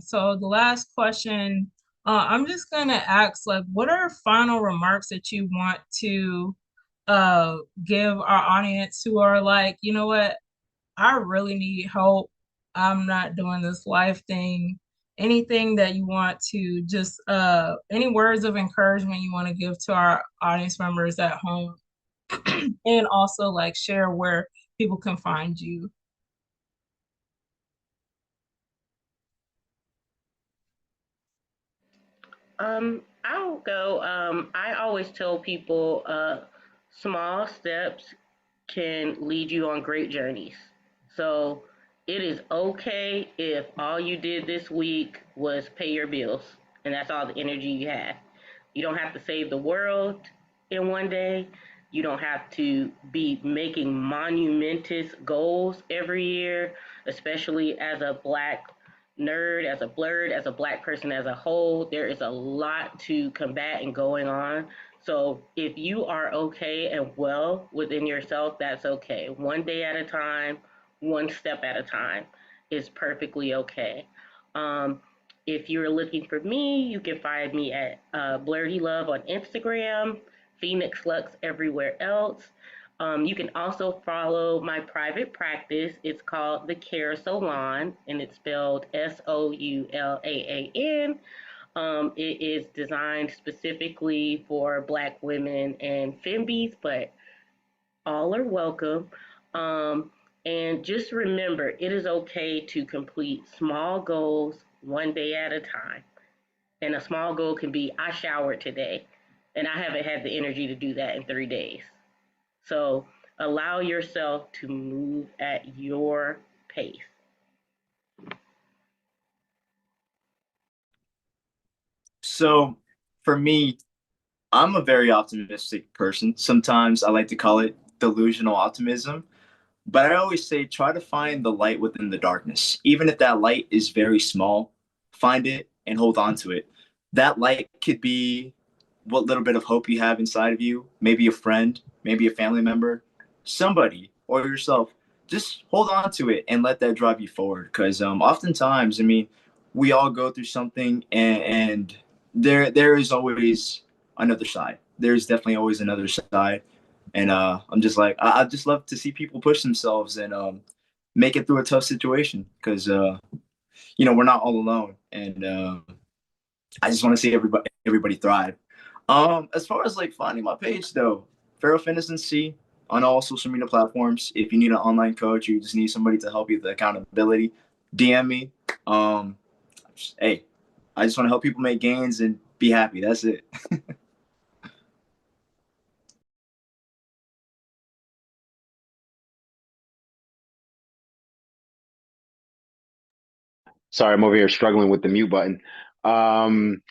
So the last question, I'm just gonna ask, like, what are final remarks that you want to give our audience who are like, you know what, I really need help. I'm not doing this life thing. Anything that you want to just any words of encouragement you want to give to our audience members at home, and also like share where people can find you. I'll go. I always tell people small steps can lead you on great journeys. So it is okay if all you did this week was pay your bills and that's all the energy you have. You don't have to save the world in one day. You don't have to be making monumentous goals every year, especially as a black nerd, as a blurred, as a black person as a whole. There is a lot to combat and going on. So if you are okay and well within yourself, that's okay. One day at a time, one step at a time is perfectly okay. Um, if you're looking for me, you can find me at Blurdy Love on Instagram, Phoenix Lux everywhere else. You can also follow my private practice. It's called The Care Salon, and it's spelled Soulaaan. It is designed specifically for Black women and fembies, but all are welcome. Um, and just remember, it is okay to complete small goals one day at a time. And a small goal can be I showered today, and I haven't had the energy to do that in 3 days. So allow yourself to move at your pace. So for me, I'm a very optimistic person. Sometimes I like to call it delusional optimism, but I always say try to find the light within the darkness. Even if that light is very small, find it and hold on to it. That light could be what little bit of hope you have inside of you, maybe a friend, maybe a family member, somebody, or yourself. Just hold on to it and let that drive you forward. Because oftentimes, I mean, we all go through something, and there is always another side. there's definitely always another side. And I'm just like, I just love to see people push themselves and make it through a tough situation because we're not all alone, and I just want to see everybody thrive. As far as like finding my page though, Pharaoh Fitness and C on all social media platforms. If you need an online coach, or you just need somebody to help you with the accountability, DM me. Um, hey, I just want to help people make gains and be happy. That's it. Sorry, I'm over here struggling with the mute button. Um,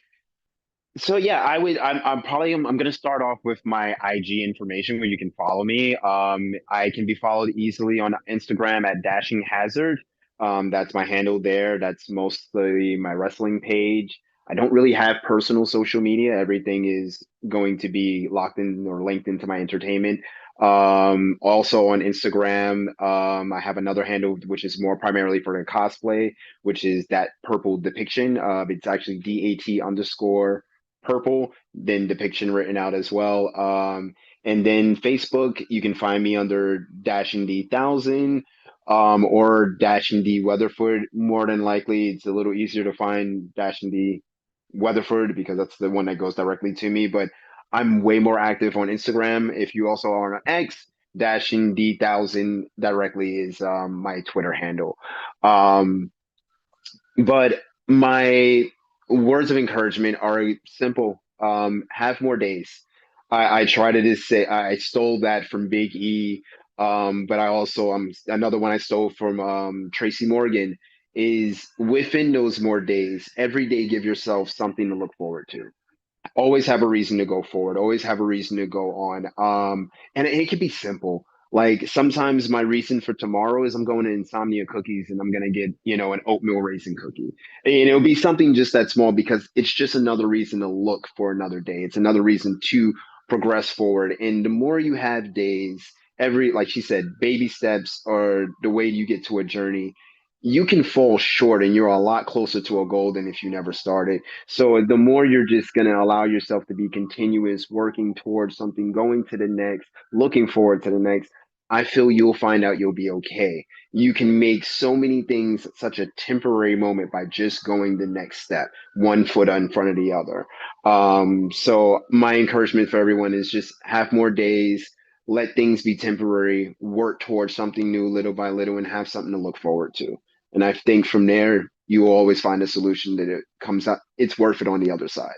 So yeah, I'm probably I'm gonna start off with my IG information where you can follow me. I can be followed easily on Instagram at Dashing Hazard. That's my handle there. That's mostly my wrestling page. I don't really have personal social media. Everything is going to be locked in or linked into my entertainment. Also on Instagram, I have another handle which is more primarily for the cosplay, which is that purple depiction. It's actually DAT underscore purple, then depiction written out as well. And then Facebook, you can find me under Dashing D1000 or Dashing D Weatherford. More than likely, it's a little easier to find Dashing D Weatherford because that's the one that goes directly to me. But I'm way more active on Instagram. If you also are on X, Dashing D1000 directly is my Twitter handle. Um, but my words of encouragement are simple. Have more days. I try to just say I stole that from Big E, but I also another one I stole from Tracy Morgan is within those more days, every day give yourself something to look forward to, always have a reason to go forward, always have a reason to go on. And it can be simple. Like sometimes my reason for tomorrow is I'm going to Insomnia Cookies and I'm going to get, an oatmeal raisin cookie. And it'll be something just that small because it's just another reason to look for another day. It's another reason to progress forward. And the more you have days, like she said, baby steps are the way you get to a journey. You can fall short and you're a lot closer to a goal than if you never started. So the more you're just going to allow yourself to be continuous, working towards something, going to the next, looking forward to the next, I feel you'll find out you'll be okay. You can make so many things such a temporary moment by just going the next step, one foot in front of the other. So my encouragement for everyone is just have more days, let things be temporary, work towards something new little by little, and have something to look forward to. And I think from there, you will always find a solution that it comes out, it's worth it on the other side.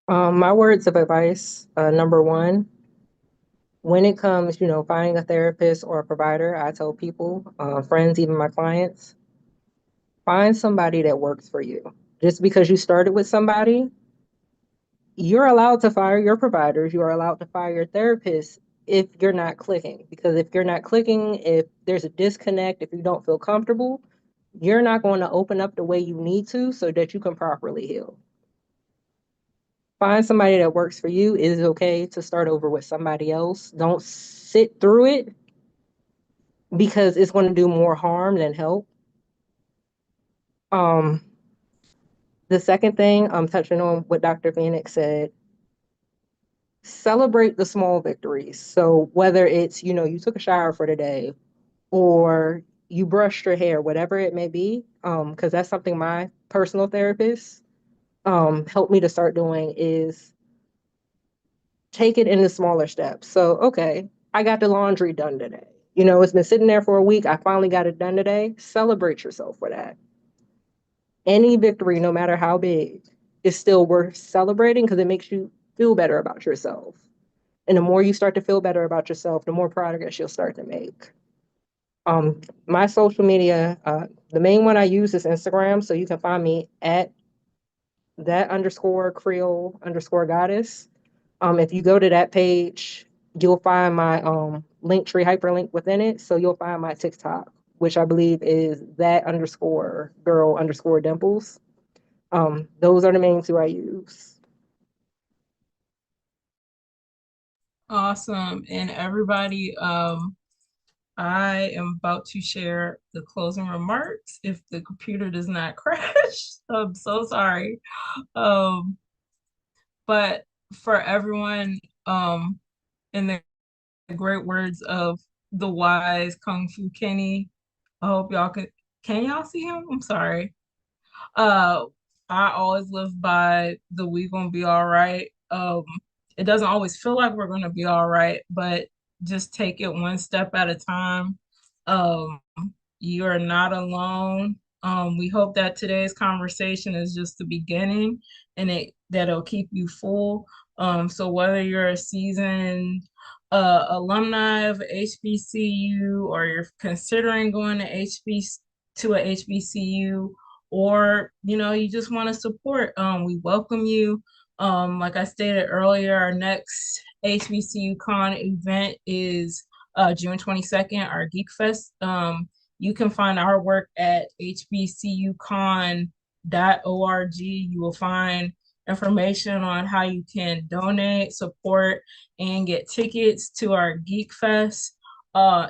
My words of advice, number one, when it comes, finding a therapist or a provider, I tell people, friends, even my clients, find somebody that works for you. Just because you started with somebody, you're allowed to fire your providers, you are allowed to fire your therapist if you're not clicking. Because if you're not clicking, if there's a disconnect, if you don't feel comfortable, you're not going to open up the way you need to so that you can properly heal. Find somebody that works for you. It is okay to start over with somebody else. Don't sit through it because it's going to do more harm than help. Um, the second thing, I'm touching on what Dr. Phoenix said, celebrate the small victories. So whether it's, you took a shower for the day or you brushed your hair, whatever it may be, because that's something my personal therapist helped me to start doing is take it into smaller steps. So, okay, I got the laundry done today. It's been sitting there for a week. I finally got it done today. Celebrate yourself for that. Any victory, no matter how big, is still worth celebrating because it makes you feel better about yourself. And the more you start to feel better about yourself, the more progress you'll start to make. My social media, the main one I use is Instagram. So you can find me at that underscore Creole underscore goddess. If you go to that page, you'll find my link tree hyperlink within it. So you'll find my TikTok, which I believe is that underscore girl underscore dimples. Those are the main two I use. Awesome. And everybody, I am about to share the closing remarks if the computer does not crash. I'm so sorry. Um, but for everyone, in the great words of the wise Kung Fu Kenny, I hope y'all can y'all see him? I'm sorry. Uh, I always live by the "we gonna be all right." It doesn't always feel like we're gonna be all right, but just take it one step at a time. Um, you are not alone. We hope that today's conversation is just the beginning and that'll keep you full. So whether you're a seasoned alumni of HBCU or you're considering going to a HBCU, or you just want to support, we welcome you. Like I stated earlier, our next HBCU Con event is June 22nd, our Geek Fest. You can find our work at hbcucon.org. You will find information on how you can donate, support, and get tickets to our Geek Fest.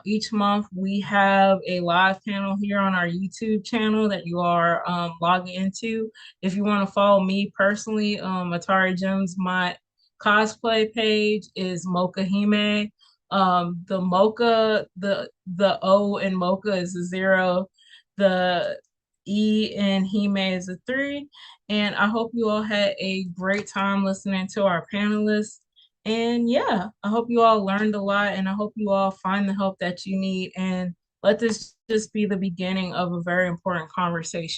Each month, we have a live panel here on our YouTube channel that you are logging into. If you want to follow me personally, Atari Gems, my cosplay page is Mocha Hime. The mocha, the O in mocha is a 0, the E in Hime is a 3. And I hope you all had a great time listening to our panelists. And yeah, I hope you all learned a lot, and I hope you all find the help that you need, and let this just be the beginning of a very important conversation.